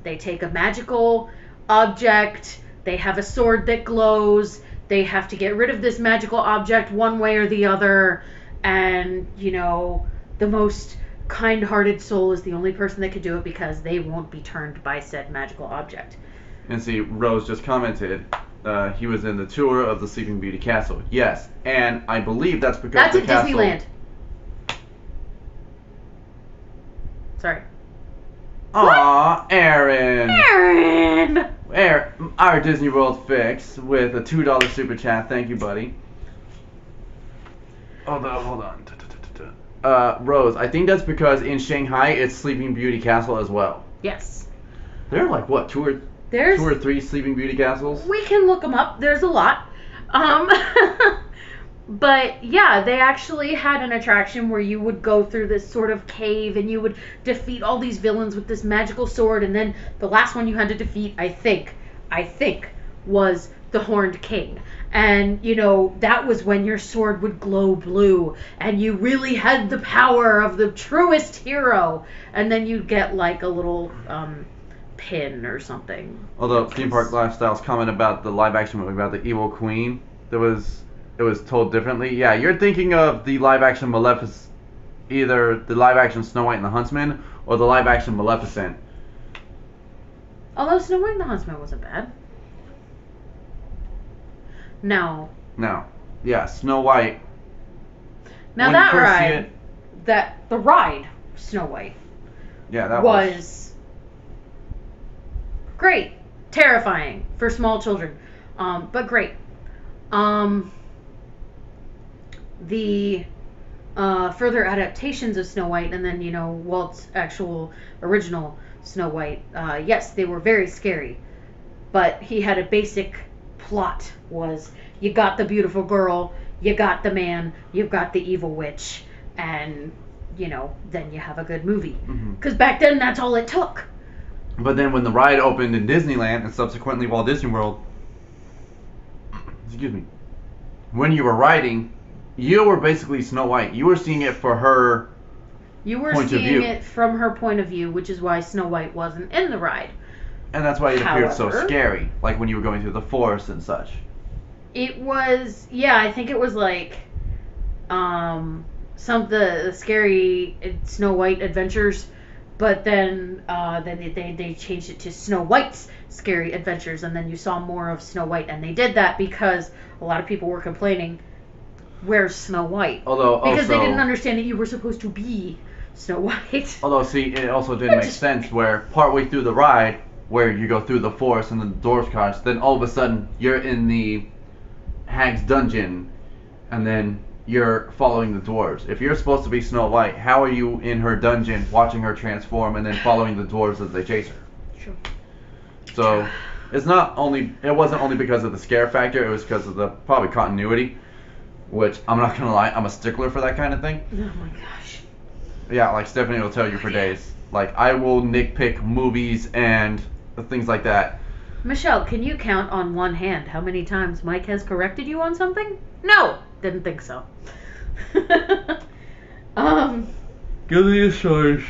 They take a magical object, they have a sword that glows, they have to get rid of this magical object one way or the other, and, the most kind-hearted soul is the only person that could do it because they won't be turned by said magical object. And see, Rose just commented, he was in the tour of the Sleeping Beauty Castle. Yes, and I believe that's because That's the at castle... Disneyland. Sorry. Aw, Aaron! Aaron! Our Disney World fix with a $2 super chat. Thank you, buddy. Hold on. Rose, I think that's because in Shanghai it's Sleeping Beauty Castle as well. Yes. There are like what, two or three Sleeping Beauty castles? We can look them up. There's a lot. But yeah, they actually had an attraction where you would go through this sort of cave and you would defeat all these villains with this magical sword, and then the last one you had to defeat, I think, was the Horned King. And, that was when your sword would glow blue and you really had the power of the truest hero. And then you'd get like a little pin or something. Although Theme Park Lifestyle's comment about the live action movie about the evil queen, it was told differently. Yeah, you're thinking of the live action Maleficent, either the live action Snow White and the Huntsman or the live action Maleficent. Although Snow White and the Huntsman wasn't bad. No. Yeah, Snow White. Now that ride, the ride, Snow White. Yeah, that was great. Terrifying for small children. But great. The further adaptations of Snow White, and then, Walt's actual original Snow White, yes, they were very scary. But he had a basic plot, was you got the beautiful girl, you got the man, you've got the evil witch, and, then you have a good movie. Because back then, that's all it took. But then when the ride opened in Disneyland and subsequently Walt Disney World, excuse me, when you were riding, you were basically Snow White. You were seeing it for her You were seeing it from her point of view, which is why Snow White wasn't in the ride. And that's why it appeared so scary, like when you were going through the forest and such. It was, I think it was like some the scary Snow White adventures, but then they changed it to Snow White's Scary Adventures, and then you saw more of Snow White, and they did that because a lot of people were complaining, where's Snow White? Because they didn't understand that you were supposed to be Snow White. Although, see, it also didn't make sense where partway through the ride, where you go through the forest and the dwarves cars, then all of a sudden you're in the hag's dungeon, and then you're following the dwarves. If you're supposed to be Snow White, how are you in her dungeon watching her transform and then following the dwarves as they chase her? Sure. So it wasn't only because of the scare factor, it was because of the probably continuity, which I'm not gonna lie, I'm a stickler for that kind of thing. Oh my gosh. Yeah, like Stephanie will tell you for days. Like, I will nitpick movies and things like that. Michelle, can you count on one hand how many times Mike has corrected you on something? No, didn't think so. Give me a choice.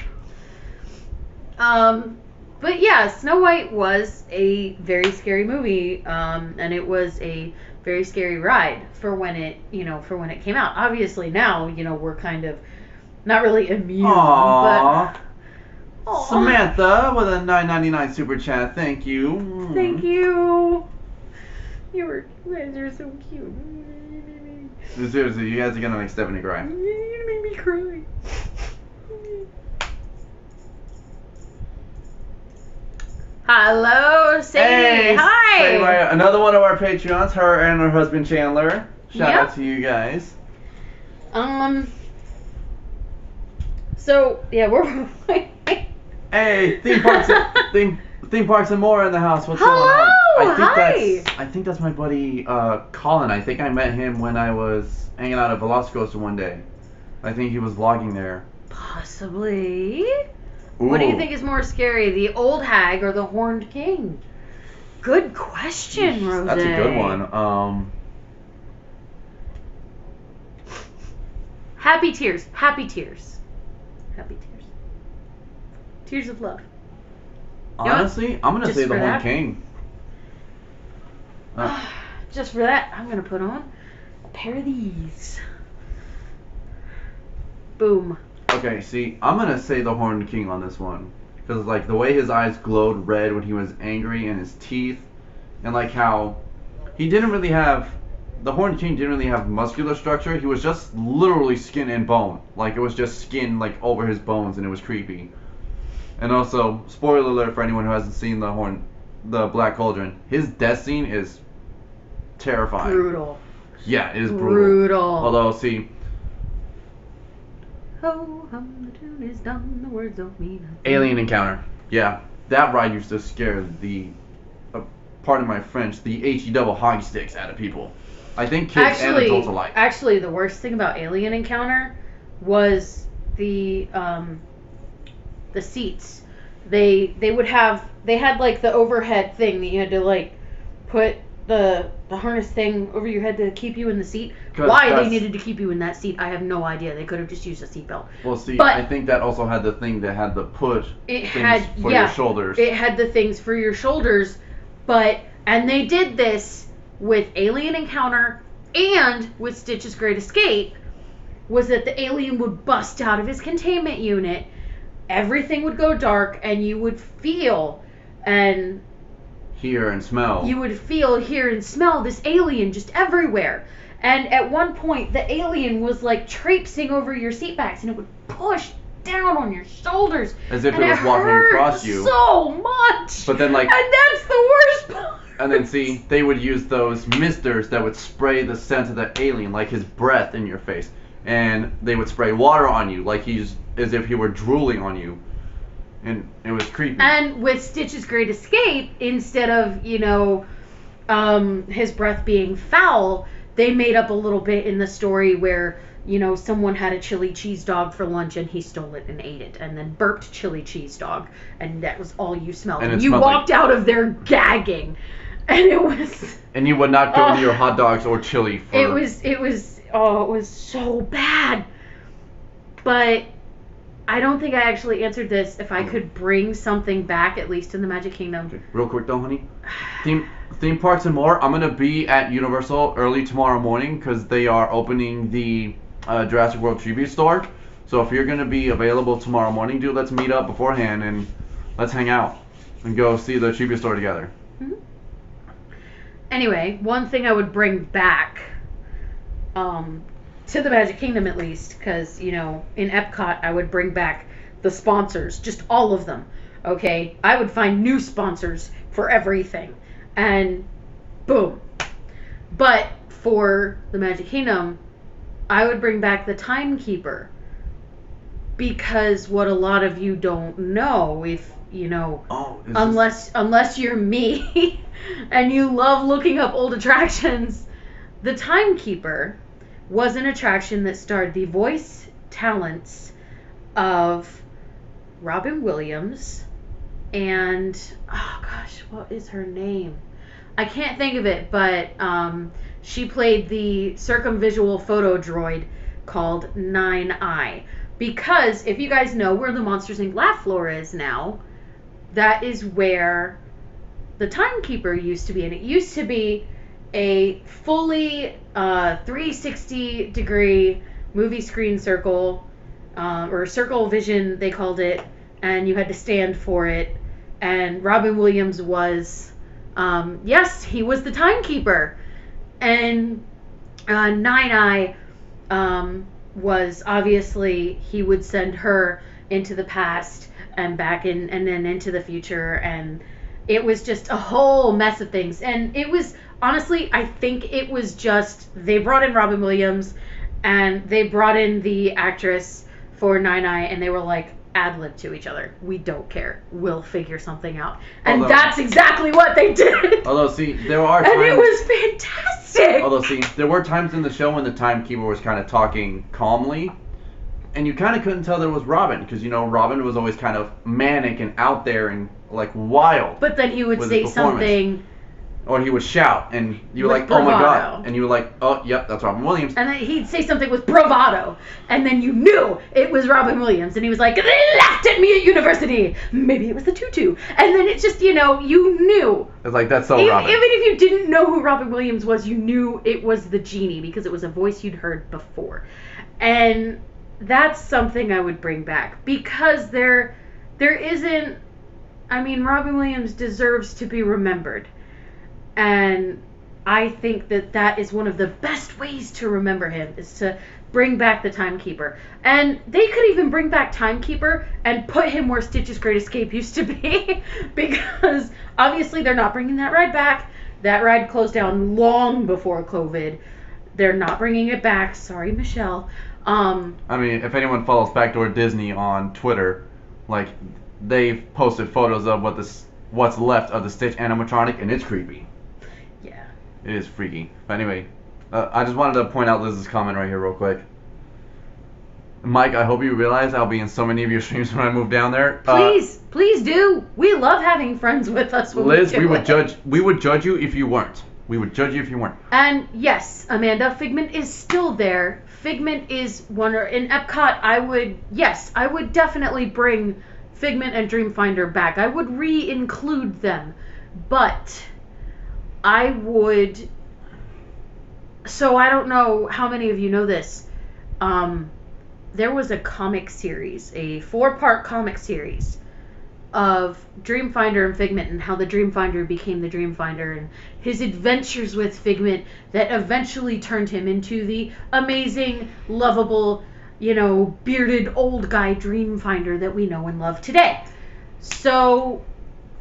But yeah, Snow White was a very scary movie, and it was a very scary ride for when it came out. Obviously now, we're kind of not really immune, but Aww. Samantha with a $9.99 super chat. Thank you. Thank you. You guys are so cute. Seriously, you guys are gonna make Stephanie cry. You made me cry. Hello, Sadie. Hey, hi. Sadie, another one of our Patreons, her and her husband Chandler. Shout Yep. out to you guys. So yeah, we're. Hey, theme parks and more in the house. What's Hello, going on? hi. I think that's my buddy Colin. I think I met him when I was hanging out at Velocicoaster one day. I think he was vlogging there. Possibly. Ooh. What do you think is more scary, the old hag or the horned king? Good question, Rose. That's a good one. Happy tears. Happy tears. Happy tears. Tears of love. Honestly, I'm gonna Just say the for Horned that? King. Just for that, I'm gonna put on a pair of these. Boom. Okay, see, I'm gonna say the Horned King on this one, because like the way his eyes glowed red when he was angry, and his teeth, and like how he didn't really have. The Horned King didn't really have muscular structure. He was just literally skin and bone. Like it was just skin like over his bones, and it was creepy. And also, spoiler alert for anyone who hasn't seen the Black Cauldron. His death scene is terrifying. Brutal. Yeah, it is brutal. Brutal. Although, see, Ho hum, the tune is done, the words don't mean nothing. Alien Encounter. Yeah, that ride used to scare the, pardon my French, the HE double hockey sticks out of people. I think kids and adults alike. Actually, the worst thing about Alien Encounter was the seats. They had like the overhead thing that you had to like put the harness thing over your head to keep you in the seat. Why they needed to keep you in that seat, I have no idea. They could have just used a seatbelt. Well, see, but I think that also had the thing that had the push for your shoulders. It had the things for your shoulders, and they did this with Alien Encounter and with Stitch's Great Escape, was that the alien would bust out of his containment unit, everything would go dark, and you would feel and hear and smell. You would feel, hear, and smell this alien just everywhere. And at one point, the alien was like traipsing over your seat backs, and it would push down on your shoulders. As if it was walking across you. So much. But then, like, and that's the worst part. And then, see, they would use those misters that would spray the scent of the alien, like his breath, in your face. And they would spray water on you, like as if he were drooling on you. And it was creepy. And with Stitch's Great Escape, instead of, his breath being foul, they made up a little bit in the story where, someone had a chili cheese dog for lunch and he stole it and ate it, and then burped chili cheese dog, and that was all you smelled. And you walked out of there gagging. And it was... And you would not go to your hot dogs or chili for... It was so bad. But I don't think I actually answered this. If I could bring something back, at least in the Magic Kingdom. Okay. Real quick though, honey. Theme parks and more. I'm going to be at Universal early tomorrow morning because they are opening the Jurassic World Tribute Store. So if you're going to be available tomorrow morning, dude, let's meet up beforehand and let's hang out and go see the Tribute Store together. Mm-hmm. Anyway, one thing I would bring back, to the Magic Kingdom at least, because, in Epcot I would bring back the sponsors, just all of them, okay? I would find new sponsors for everything, and boom. But for the Magic Kingdom, I would bring back the timekeeper, because what a lot of you don't know, if, unless you're me, and you love looking up old attractions, the timekeeper was an attraction that starred the voice talents of Robin Williams and, oh gosh, what is her name? I can't think of it, but she played the circumvisual photo droid called 9-Eye. Because, if you guys know where the Monsters, Inc. laugh floor is now, that is where the timekeeper used to be. And it used to be a fully 360-degree movie screen circle, or circle vision, they called it, and you had to stand for it. And Robin Williams was, yes, he was the timekeeper. And 9-Eye was obviously, he would send her into the past and back in, and then into the future, and it was just a whole mess of things. And it was, honestly, I think it was just, they brought in Robin Williams, and they brought in the actress for 9-Eye, and they were like, ad-lib to each other. We don't care. We'll figure something out. And that's exactly what they did. Although, see, there are times... And it was fantastic! Although, see, there were times in the show when the timekeeper was kind of talking calmly, and you kind of couldn't tell that it was Robin, because, Robin was always kind of manic and out there and, like, wild. But then he would say something Or he would shout, and you were With like, oh my bravado. god. And you were like, oh, yep, that's Robin Williams. And then he'd say something with bravado, and then you knew it was Robin Williams. And he was like, they laughed at me at university. Maybe it was the tutu. And then it's just, you knew. It's like, that's so Even Robin. if you didn't know who Robin Williams was, you knew it was the genie because it was a voice you'd heard before. And that's something I would bring back because there isn't. I mean, Robin Williams deserves to be remembered. And I think that is one of the best ways to remember him is to bring back the Timekeeper. And they could even bring back Timekeeper and put him where Stitch's Great Escape used to be because obviously they're not bringing that ride back. That ride closed down long before COVID. They're not bringing it back. Sorry, Michelle. I mean, if anyone follows Backdoor Disney on Twitter, like, they've posted photos of what's left of the Stitch animatronic, and it's creepy. Yeah. It is freaky. But anyway, I just wanted to point out Liz's comment right here real quick. Mike, I hope you realize I'll be in so many of your streams when I move down there. Please do. We love having friends with us. When Liz, we would judge you if you weren't. We would judge you if you weren't. And yes, Amanda, Figment is still there. Figment is in Epcot. I would definitely bring Figment and Dreamfinder back. I would re-include them, but I would. So I don't know how many of you know this. There was a comic series, a 4-part comic series of Dreamfinder and Figment and how the Dreamfinder became the Dreamfinder and his adventures with Figment that eventually turned him into the amazing, lovable, bearded old guy Dreamfinder that we know and love today. So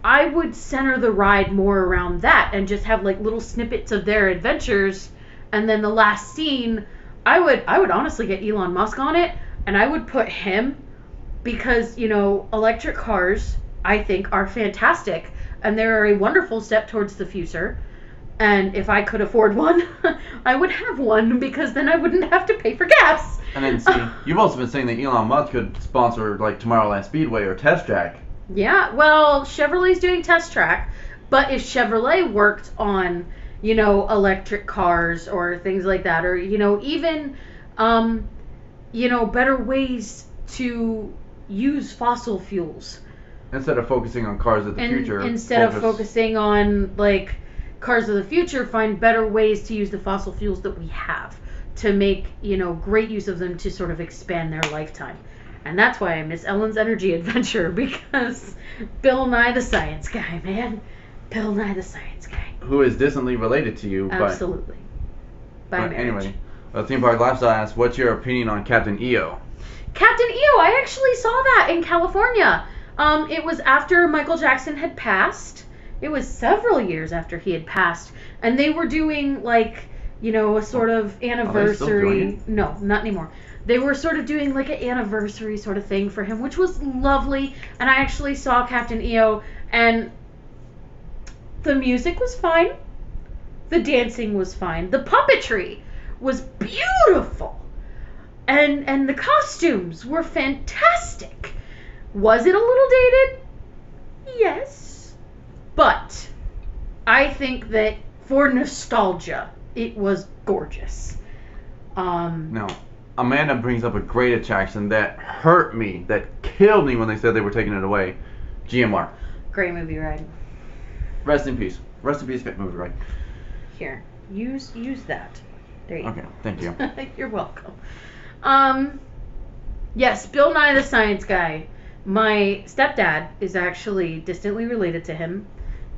I would center the ride more around that and just have like little snippets of their adventures, and then the last scene, I would honestly get Elon Musk on it, and I would put him because, electric cars, I think, are fantastic, and they're a wonderful step towards the future. And if I could afford one, I would have one because then I wouldn't have to pay for gas. And then see, you've also been saying that Elon Musk could sponsor like Tomorrowland Speedway or Test Track. Yeah, well, Chevrolet's doing Test Track, but if Chevrolet worked on, electric cars or things like that, or even, better ways to use fossil fuels. Instead of focusing on cars of the future. Instead of focusing on, like, cars of the future, find better ways to use the fossil fuels that we have to make, great use of them to sort of expand their lifetime. And that's why I miss Ellen's Energy Adventure, because Bill Nye the Science Guy, man. Bill Nye the Science Guy. Who is distantly related to you. Absolutely. By marriage. Anyway, Theme Park Lifestyle asks, what's your opinion on Captain EO? Captain EO, I actually saw that in California. It was after Michael Jackson had passed. It was several years after he had passed. And they were doing, like, a sort of anniversary. No, not anymore. They were sort of doing, like, an anniversary sort of thing for him, which was lovely. And I actually saw Captain EO, and the music was fine. The dancing was fine. The puppetry was beautiful. And the costumes were fantastic. Was it a little dated? Yes. But I think that for nostalgia, it was gorgeous. No. Amanda brings up a great attraction that hurt me, that killed me when they said they were taking it away. GMR. Great movie ride. Rest in peace. Rest in peace, great movie ride. Here, use that. There you go. Okay, thank you. You're welcome. Yes, Bill Nye the Science Guy. My stepdad is actually distantly related to him.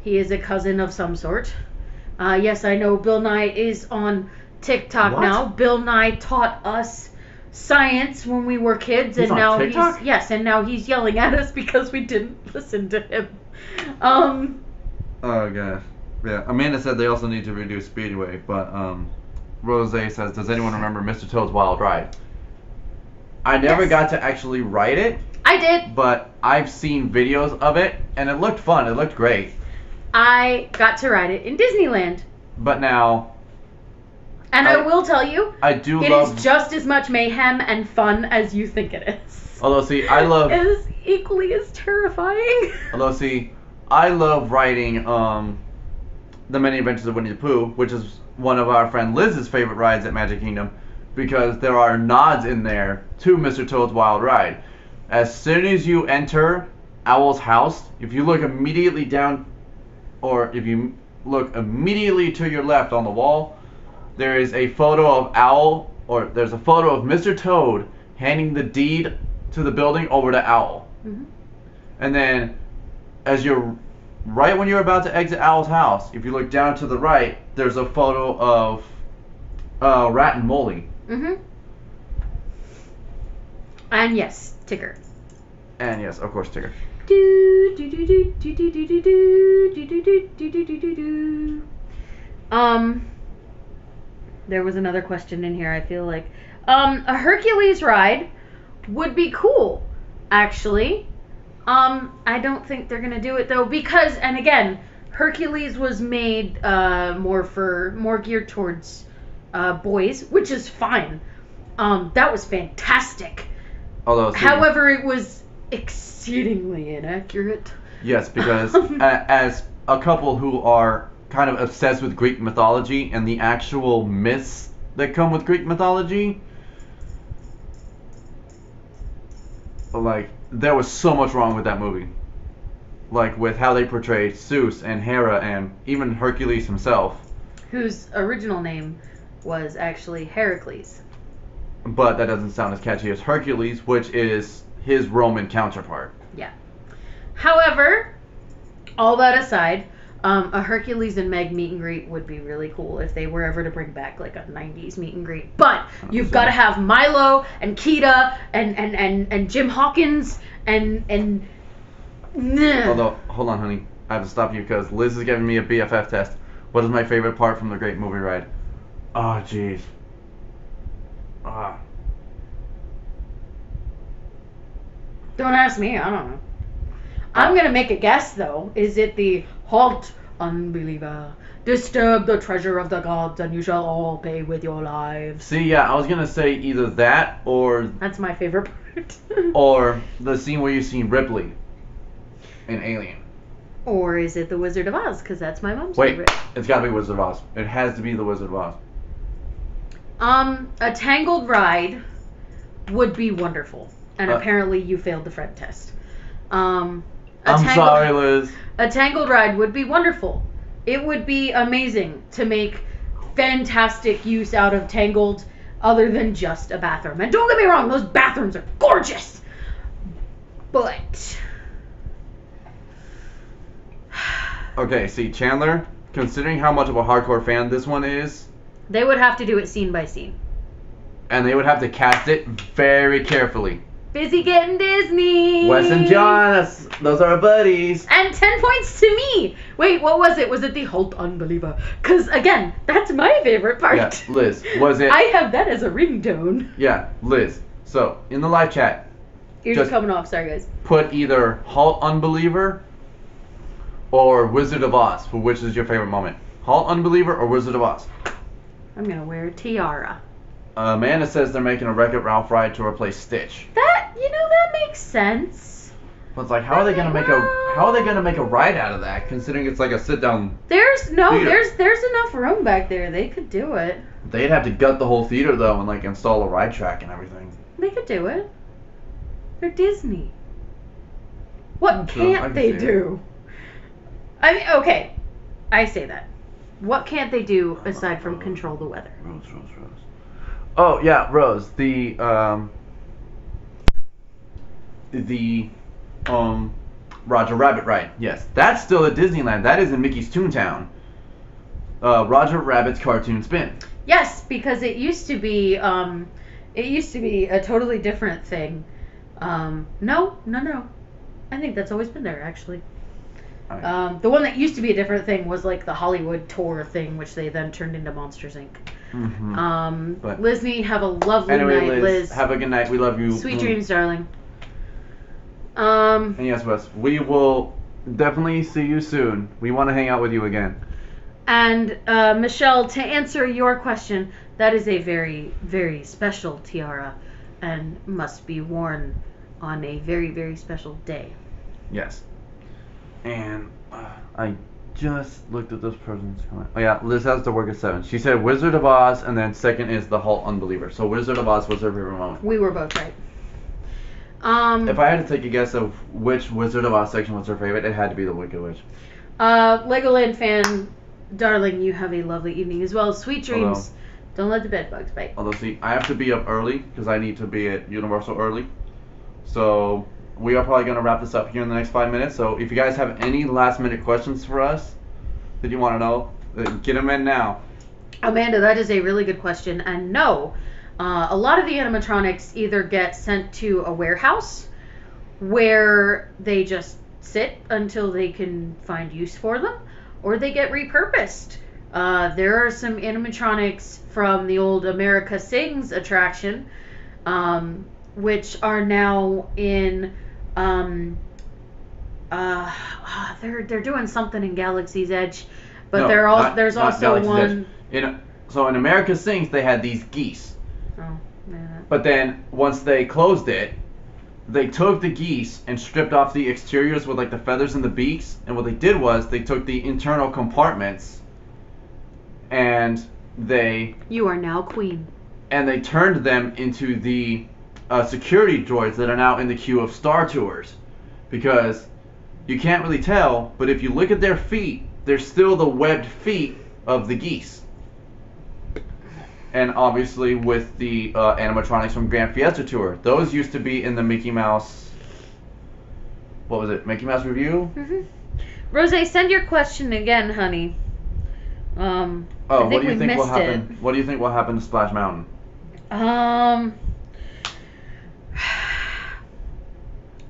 He is a cousin of some sort. Yes, I know Bill Nye is on TikTok now. Bill Nye taught us science when we were kids, and now TikTok? and now he's yelling at us because we didn't listen to him. Oh gosh. Yeah, Amanda said they also need to reduce Speedway, but Rose says, does anyone remember Mr. Toad's Wild Ride? I never got to actually ride it. I did. But I've seen videos of it, and it looked fun. It looked great. I got to ride it in Disneyland. But now... And I will tell you, it is just as much mayhem and fun as you think it is. Although, see, I love... It is equally as terrifying. Although, see, I love riding The Many Adventures of Winnie the Pooh, which is one of our friend Liz's favorite rides at Magic Kingdom, because there are nods in there to Mr. Toad's Wild Ride. As soon as you enter Owl's house, if you look immediately down, or if you look immediately to your left on the wall, there is a photo of Owl, or there's a photo of Mr. Toad handing the deed to the building over to Owl. Mm-hmm. And then, right when you're about to exit Owl's house, if you look down to the right, there's a photo of Rat and Molly. Mm-hmm. And yes, Tigger. And yes, of course, Tigger. There was another question in here, I feel like. A Hercules ride would be cool, actually. I don't think they're gonna do it though, because, and again, Hercules was made more geared towards boys, which is fine. That was fantastic. However, it was exceedingly inaccurate. Yes, because as a couple who are kind of obsessed with Greek mythology and the actual myths that come with Greek mythology, like, there was so much wrong with that movie. Like, with how they portrayed Zeus and Hera and even Hercules himself. Whose original name was actually Heracles. But that doesn't sound as catchy as Hercules, which is his Roman counterpart. Yeah. However, all that aside, a Hercules and Meg meet and greet would be really cool if they were ever to bring back like a 90s meet and greet. But you've got to have Milo and Keita and Jim Hawkins and Although, hold on, honey. I have to stop you because Liz is giving me a BFF test. What is my favorite part from the Great Movie Ride? Oh, jeez. Don't ask me, I don't know. I'm going to make a guess, though. Is it the halt, unbeliever? Disturb the treasure of the gods, and you shall all pay with your lives. See, yeah, I was going to say either that or... That's my favorite part. or the scene where you see Ripley in Alien. Or is it the Wizard of Oz? Because that's my mom's favorite. Wait, it's got to be Wizard of Oz. It has to be the Wizard of Oz. A Tangled ride would be wonderful. And apparently you failed the Fred test. I'm sorry, Liz. A Tangled ride would be wonderful. It would be amazing to make fantastic use out of Tangled other than just a bathroom. And don't get me wrong, those bathrooms are gorgeous. But... Okay, see, Chandler, considering how much of a hardcore fan this one is... They would have to do it scene by scene. And they would have to cast it very carefully. Busy getting Disney. Wes and John, those are our buddies. And 10 points to me. Wait, what was it? Was it the Halt Unbeliever? Because, again, that's my favorite part. Yeah, Liz, was it... I have that as a ringtone. Yeah, Liz. So, in the live chat... You're just coming off, sorry guys. Put either Halt Unbeliever or Wizard of Oz, for which is your favorite moment. Halt Unbeliever or Wizard of Oz? I'm going to wear a tiara. Amanda says they're making a Wreck-It Ralph ride to replace Stitch. That makes sense. But it's like, how are they gonna make a ride out of that? Considering it's like a sit-down. There's theater. enough room back there. They could do it. They'd have to gut the whole theater though, and like install a ride track and everything. They could do it. They're Disney. What can't they do? I mean, okay, I say that. What can't they do aside from control the weather? Rose. Oh yeah, Rose. The Roger Rabbit ride. Yes, that's still at Disneyland. That is in Mickey's Toontown. Roger Rabbit's Cartoon Spin. Yes, because it used to be a totally different thing. No. I think that's always been there, actually. The one that used to be a different thing was like the Hollywood tour thing, which they then turned into Monsters Inc. But Lizney, have a lovely night, Liz. Have a good night. We love you. Sweet dreams, darling. And yes, Wes, we will definitely see you soon. We want to hang out with you again. And Michelle, to answer your question, that is a very, very special tiara and must be worn on a very, very special day. Yes. And I just looked at this person's comment. Oh yeah, Liz has to work at 7. She said Wizard of Oz, and then second is The Halt Unbeliever. So Wizard of Oz was her favorite moment. We were both right. If I had to take a guess of which Wizard of Oz section was her favorite, it had to be The Wicked Witch. Legoland fan, darling, you have a lovely evening as well. Sweet dreams. Don't let the bed bugs bite. Although, see, I have to be up early because I need to be at Universal early. So we are probably going to wrap this up here in the next 5 minutes. So if you guys have any last minute questions for us that you want to know, get them in now. Amanda, that is a really good question. And no, a lot of the animatronics either get sent to a warehouse where they just sit until they can find use for them, or they get repurposed. There are some animatronics from the old America Sings attraction, which are now in they're doing something in Galaxy's Edge, but no, there's also one. So in America Sings, they had these geese. Oh, man. But then once they closed it, they took the geese and stripped off the exteriors with like the feathers and the beaks, and what they did was they took the internal compartments and You are now queen. And they turned them into the security droids that are now in the queue of Star Tours, because you can't really tell, but if you look at their feet, they're still the webbed feet of the geese. And obviously with the animatronics from Grand Fiesta Tour, those used to be in the Mickey Mouse, what was it, Mickey Mouse Review? Mm-hmm. Rose, send your question again, honey. What do you think will happen? What do you think will happen to Splash Mountain?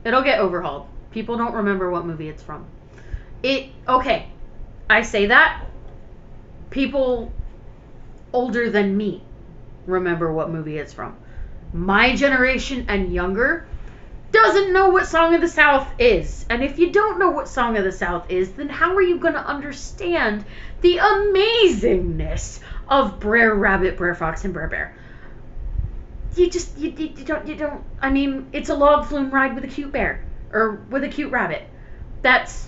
It'll get overhauled. People don't remember what movie it's from. Okay, I say that. People older than me remember what movie it's from. My generation and younger doesn't know what Song of the South is. And if you don't know what Song of the South is, then how are you going to understand the amazingness of Brer Rabbit, Brer Fox, and Brer Bear? You don't, I mean, it's a log flume ride with a cute bear, or with a cute rabbit. That's,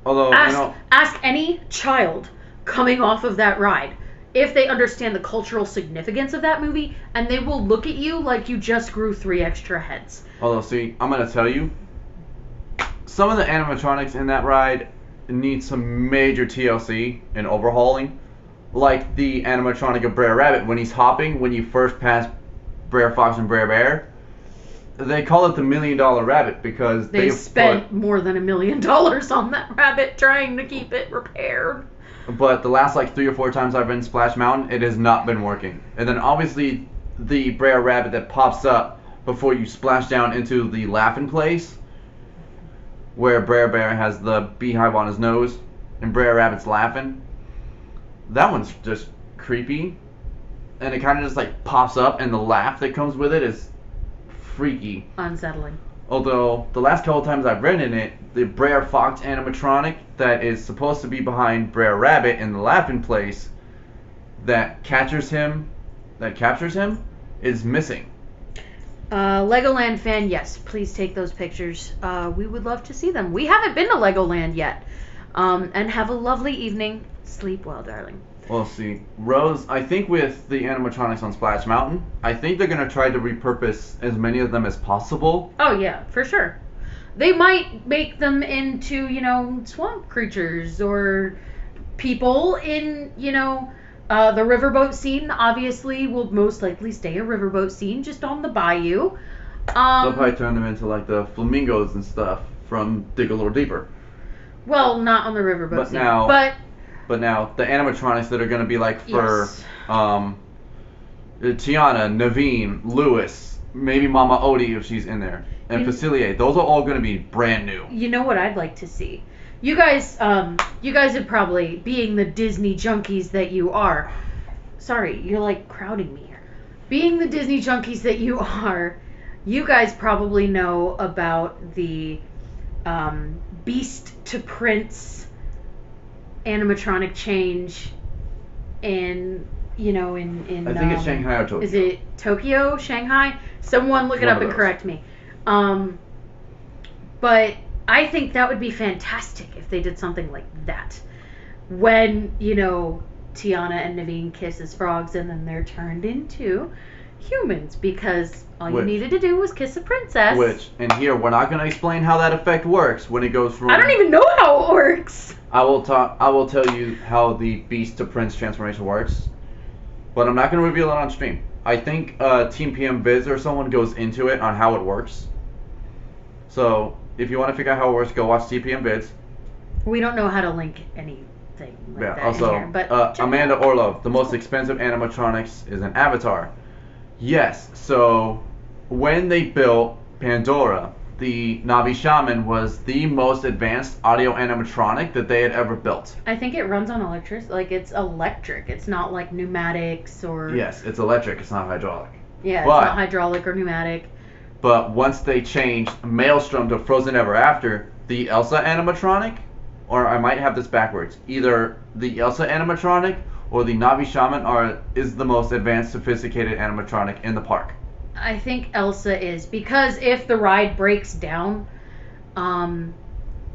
ask any child coming off of that ride if they understand the cultural significance of that movie, and they will look at you like you just grew 3 extra heads. Although, see, I'm going to tell you, some of the animatronics in that ride need some major TLC and overhauling. Like the animatronic of Brer Rabbit, when he's hopping, when you first pass Brer Fox and Brer Bear, they call it the $1 Million Rabbit because they spent more than $1 million on that rabbit trying to keep it repaired. But the last like 3 or 4 times I've been Splash Mountain, it has not been working. And then obviously the Brer Rabbit that pops up before you splash down into the laughing place, where Brer Bear has the beehive on his nose and Brer Rabbit's laughing. That one's just creepy. And it kind of just like pops up, and the laugh that comes with it is freaky. Unsettling. Although, the last couple times I've ridden in it, the Brer Fox animatronic that is supposed to be behind Brer Rabbit in the laughing place that captures him is missing. Legoland fan, yes, please take those pictures. We would love to see them. We haven't been to Legoland yet. And have a lovely evening. Sleep well, darling. Well, see, Rose, I think with the animatronics on Splash Mountain, I think they're going to try to repurpose as many of them as possible. Oh, yeah, for sure. They might make them into, swamp creatures or people in, the riverboat scene. Obviously, will most likely stay a riverboat scene just on the bayou. They'll probably turn them into, like, the flamingos and stuff from Dig a Little Deeper. Well, not on the riverboat scene. But now, the animatronics that are going to be like for yes. Tiana, Naveen, Lewis, maybe Mama Odie if she's in there, and Facilier, those are all going to be brand new. You know what I'd like to see? You guys would probably, being the Disney junkies that you are, sorry, you're like crowding me here. Being the Disney junkies that you are, you guys probably know about the Beast to Prince animatronic change in I think it's Shanghai or Tokyo. Is it Tokyo, Shanghai? Someone look it up and correct me. But I think that would be fantastic if they did something like that. when, Tiana and Naveen kiss as frogs and then they're turned into humans because all you needed to do was kiss a princess. And here, we're not going to explain how that effect works when it goes from... I don't even know how it works. I will tell you how the beast to prince transformation works, but I'm not going to reveal it on stream. I think Team PM Viz or someone goes into it on how it works. So, if you want to figure out how it works, go watch TPM Vids. We don't know how to link anything like that also, in here, but Amanda Orlov, the most expensive animatronics is an avatar. Yes, so when they built Pandora, the Navi Shaman was the most advanced audio animatronic that they had ever built. I think it runs on electric. Like, it's electric. It's not like pneumatics or... Yes, it's electric. It's not hydraulic. Yeah, it's not hydraulic or pneumatic. But once they changed Maelstrom to Frozen Ever After, the Elsa animatronic, or I might have this backwards, either the Elsa animatronic or the Navi Shaman is the most advanced, sophisticated animatronic in the park. I think Elsa is, because if the ride breaks down,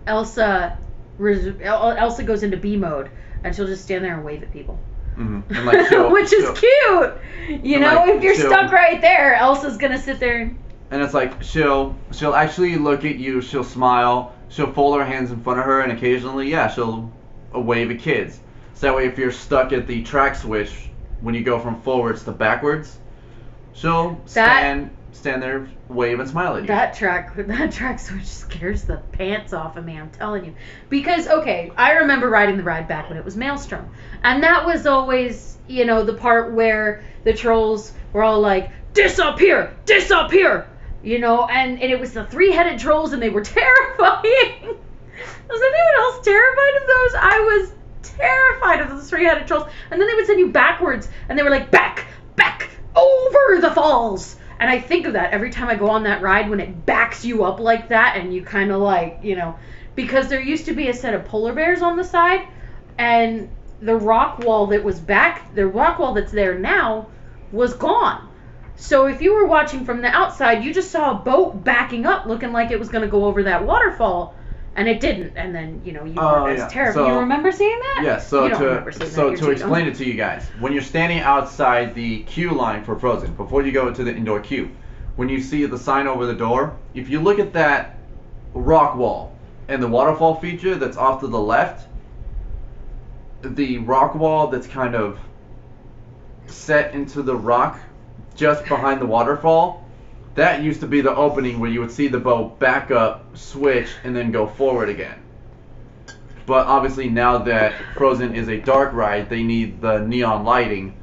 Elsa goes into B mode, and she'll just stand there and wave at people. Mm-hmm. And like which is cute. If you're stuck right there, Elsa's gonna sit there. And it's like she'll actually look at you, she'll smile, she'll fold her hands in front of her, and occasionally, she'll wave at kids. So that way, if you're stuck at the track switch when you go from forwards to backwards, she'll stand there, wave, and smile at you. That track switch scares the pants off of me, I'm telling you. Because, okay, I remember riding the ride back when it was Maelstrom. And that was always, the part where the trolls were all like, disappear! Disappear! And it was the three-headed trolls, and they were terrifying. Was anyone else terrified of those? I was terrified of those three-headed trolls. And then they would send you backwards, and they were like, back, over the falls. And I think of that every time I go on that ride when it backs you up like that, and you kind of like, because there used to be a set of polar bears on the side, and the rock wall that's there now was gone. So if you were watching from the outside, you just saw a boat backing up looking like it was going to go over that waterfall, and it didn't. And then, you weren't as terrible. You remember seeing that? Yes, to explain it to you guys, when you're standing outside the queue line for Frozen, before you go into the indoor queue, when you see the sign over the door, if you look at that rock wall and the waterfall feature that's off to the left, the rock wall that's kind of set into the rock just behind the waterfall, that used to be the opening where you would see the boat back up, switch, and then go forward again. But obviously now that Frozen is a dark ride, they need the neon lighting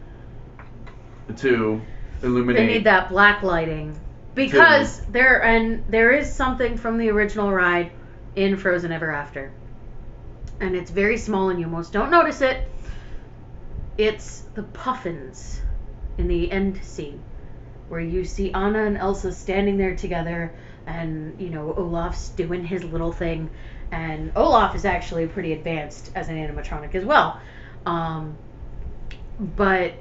to illuminate. They need that black lighting. Because there is something from the original ride in Frozen Ever After. And it's very small and you almost don't notice it. It's the puffins in the end scene, where you see Anna and Elsa standing there together, and Olaf's doing his little thing, and Olaf is actually pretty advanced as an animatronic as well. But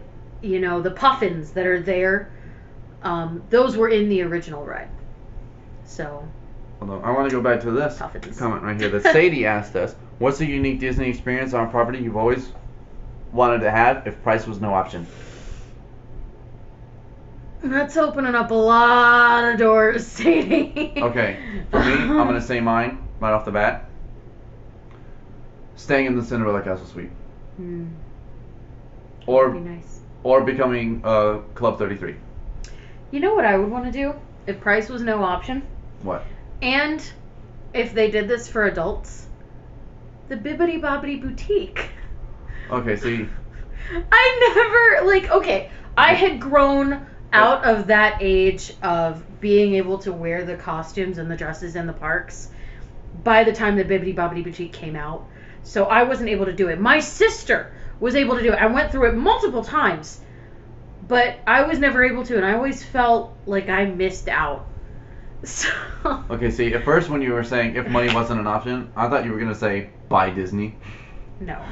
the puffins that are there, those were in the original ride. So. Although I want to go back to this comment right here that Sadie asked us, "What's a unique Disney experience on property you've always wanted to have if price was no option?" That's opening up a lot of doors, Sadie. Okay, for me, I'm going to say mine right off the bat. Staying in the Cinderella Castle Suite. Or, that'd be nice. Or becoming Club 33. You know what I would want to do if price was no option? What? And if they did this for adults, the Bibbidi Bobbidi Boutique. Okay, see. I had grown out of that age of being able to wear the costumes and the dresses in the parks by the time the Bibbidi Bobbidi Boutique came out. So I wasn't able to do it. My sister was able to do it. I went through it multiple times, but I was never able to, and I always felt like I missed out. So. Okay, see, at first when you were saying if money wasn't an option, I thought you were going to say buy Disney. No.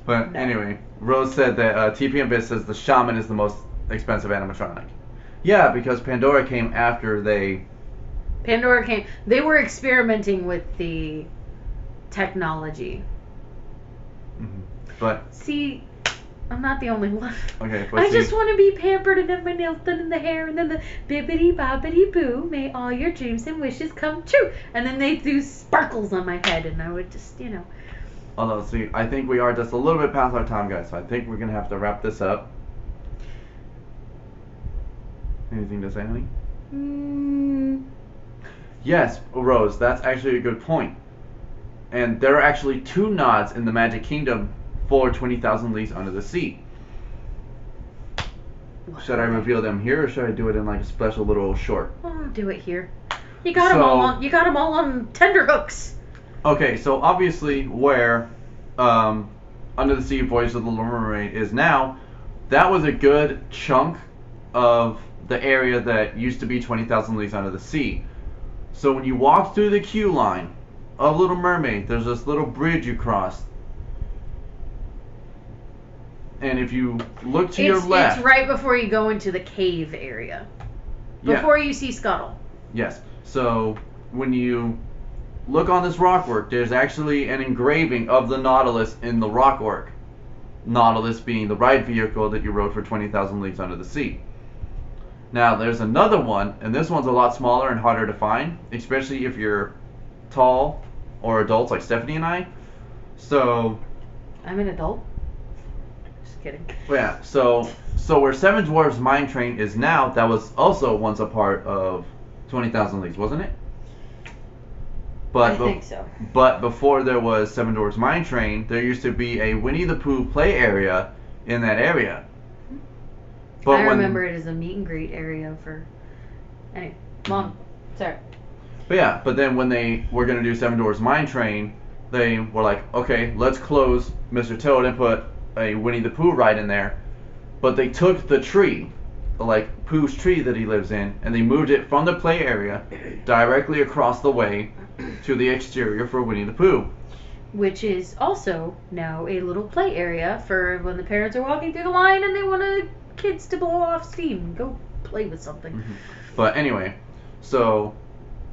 But anyway, Rose said that TP and Biz says the Shaman is the most expensive animatronic. Yeah, because Pandora came after they were experimenting with the technology. But see, I'm not the only one. okay, but I just want to be pampered and have my nails done in the hair, and then the bibbity bobbity boo, may all your dreams and wishes come true. And then they do sparkles on my head, and I would just, you know. Although, see, I think we are just a little bit past our time, guys, so I think we're gonna have to wrap this up. Anything to say, honey? Yes, Rose, that's actually a good point. And there are actually 2 nods in the Magic Kingdom for 20,000 Leagues Under the Sea. Should I reveal them here, or should I do it in like a special little short? Oh, do it here. You got them all on. You got them all on tenterhooks. Okay, so obviously where Under the Sea Voyage of the Little Mermaid is now, that was a good chunk of the area that used to be 20,000 Leagues Under the Sea. So when you walk through the queue line of Little Mermaid, there's this little bridge you cross. And if you look to your left... It's right before you go into the cave area. Before you see Scuttle. Yes. So when you look on this rockwork, there's actually an engraving of the Nautilus in the rockwork. Nautilus being the ride vehicle that you rode for 20,000 Leagues Under the Sea. Now there's another one, and this one's a lot smaller and harder to find, especially if you're tall or adults like Stephanie and I. So... I'm an adult. Just kidding. Yeah, so where Seven Dwarfs Mine Train is now, that was also once a part of 20,000 Leagues, wasn't it? But I think so. But before there was Seven Dwarfs Mine Train, there used to be a Winnie the Pooh play area in that area. But I remember it as a meet and greet area for... Anyway, Mom, sorry. But yeah, but then when they were going to do Seven Dwarfs Mine Train, they were like, okay, let's close Mr. Toad and put a Winnie the Pooh ride in there. But they took the tree, like Pooh's tree that he lives in, and they moved it from the play area directly across the way to the exterior for Winnie the Pooh. Which is also now a little play area for when the parents are walking through the line and they want the kids to blow off steam and go play with something. Mm-hmm. But anyway, so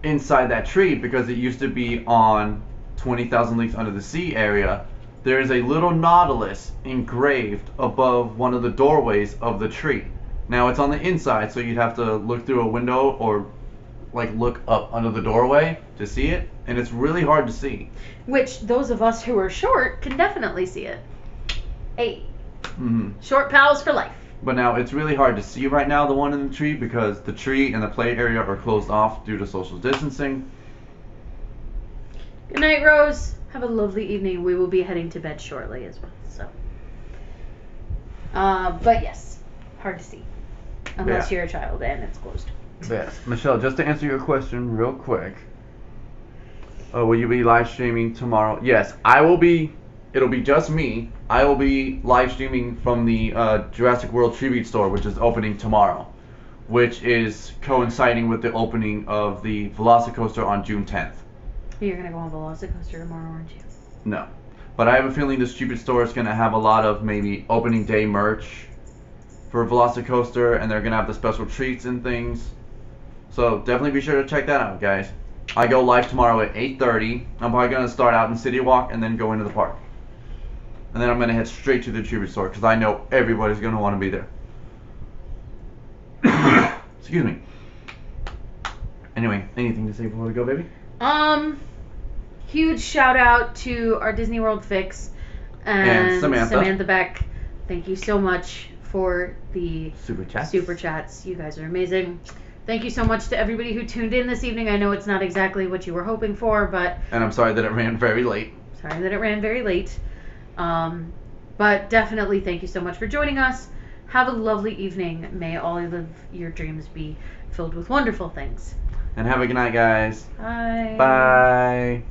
inside that tree, because it used to be on 20,000 Leagues Under the Sea area, there is a little Nautilus engraved above one of the doorways of the tree. Now it's on the inside, so you'd have to look through a window or like look up under the doorway to see it, and it's really hard to see. Which those of us who are short can definitely see it. Hey, short pals for life. But now it's really hard to see right now, the one in the tree, because the tree and the play area are closed off due to social distancing. Good night, Rose. Have a lovely evening. We will be heading to bed shortly as well. So, but yes, hard to see unless you're a child and it's closed. Yes, Michelle. Just to answer your question real quick, will you be live streaming tomorrow? Yes, I will be. It'll be just me. I will be live streaming from the Jurassic World Tribute Store, which is opening tomorrow, which is coinciding with the opening of the Velocicoaster on June 10th. You're gonna go on Velocicoaster tomorrow, aren't you? No, but I have a feeling the Tribute Store is gonna have a lot of maybe opening day merch for Velocicoaster, and they're gonna have the special treats and things. So definitely be sure to check that out, guys. I go live tomorrow at 8:30. I'm probably gonna start out in City Walk and then go into the park. And then I'm going to head straight to the Tribute Store because I know everybody's going to want to be there. Excuse me. Anyway, anything to say before we go, baby? Huge shout out to our Disney World Fix and Samantha Beck. Thank you so much for the super chats. You guys are amazing. Thank you so much to everybody who tuned in this evening. I know it's not exactly what you were hoping for, but... And I'm sorry that it ran very late. But definitely thank you so much for joining us. Have a lovely evening. May all of your dreams be filled with wonderful things. And have a good night, guys. Bye. Bye.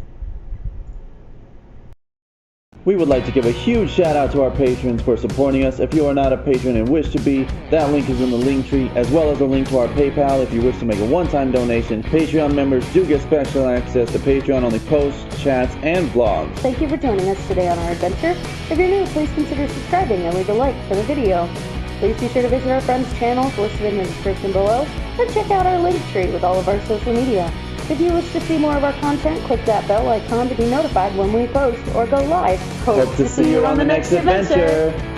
We would like to give a huge shout out to our patrons for supporting us. If you are not a patron and wish to be, that link is in the link tree, as well as a link to our PayPal if you wish to make a one-time donation. Patreon members do get special access to Patreon-only posts, chats, and vlogs. Thank you for joining us today on our adventure. If you're new, please consider subscribing and leave a like for the video. Please be sure to visit our friends' channels listed in the description below, and check out our link tree with all of our social media. If you wish to see more of our content, click that bell icon to be notified when we post or go live. Hope to see you on the next adventure.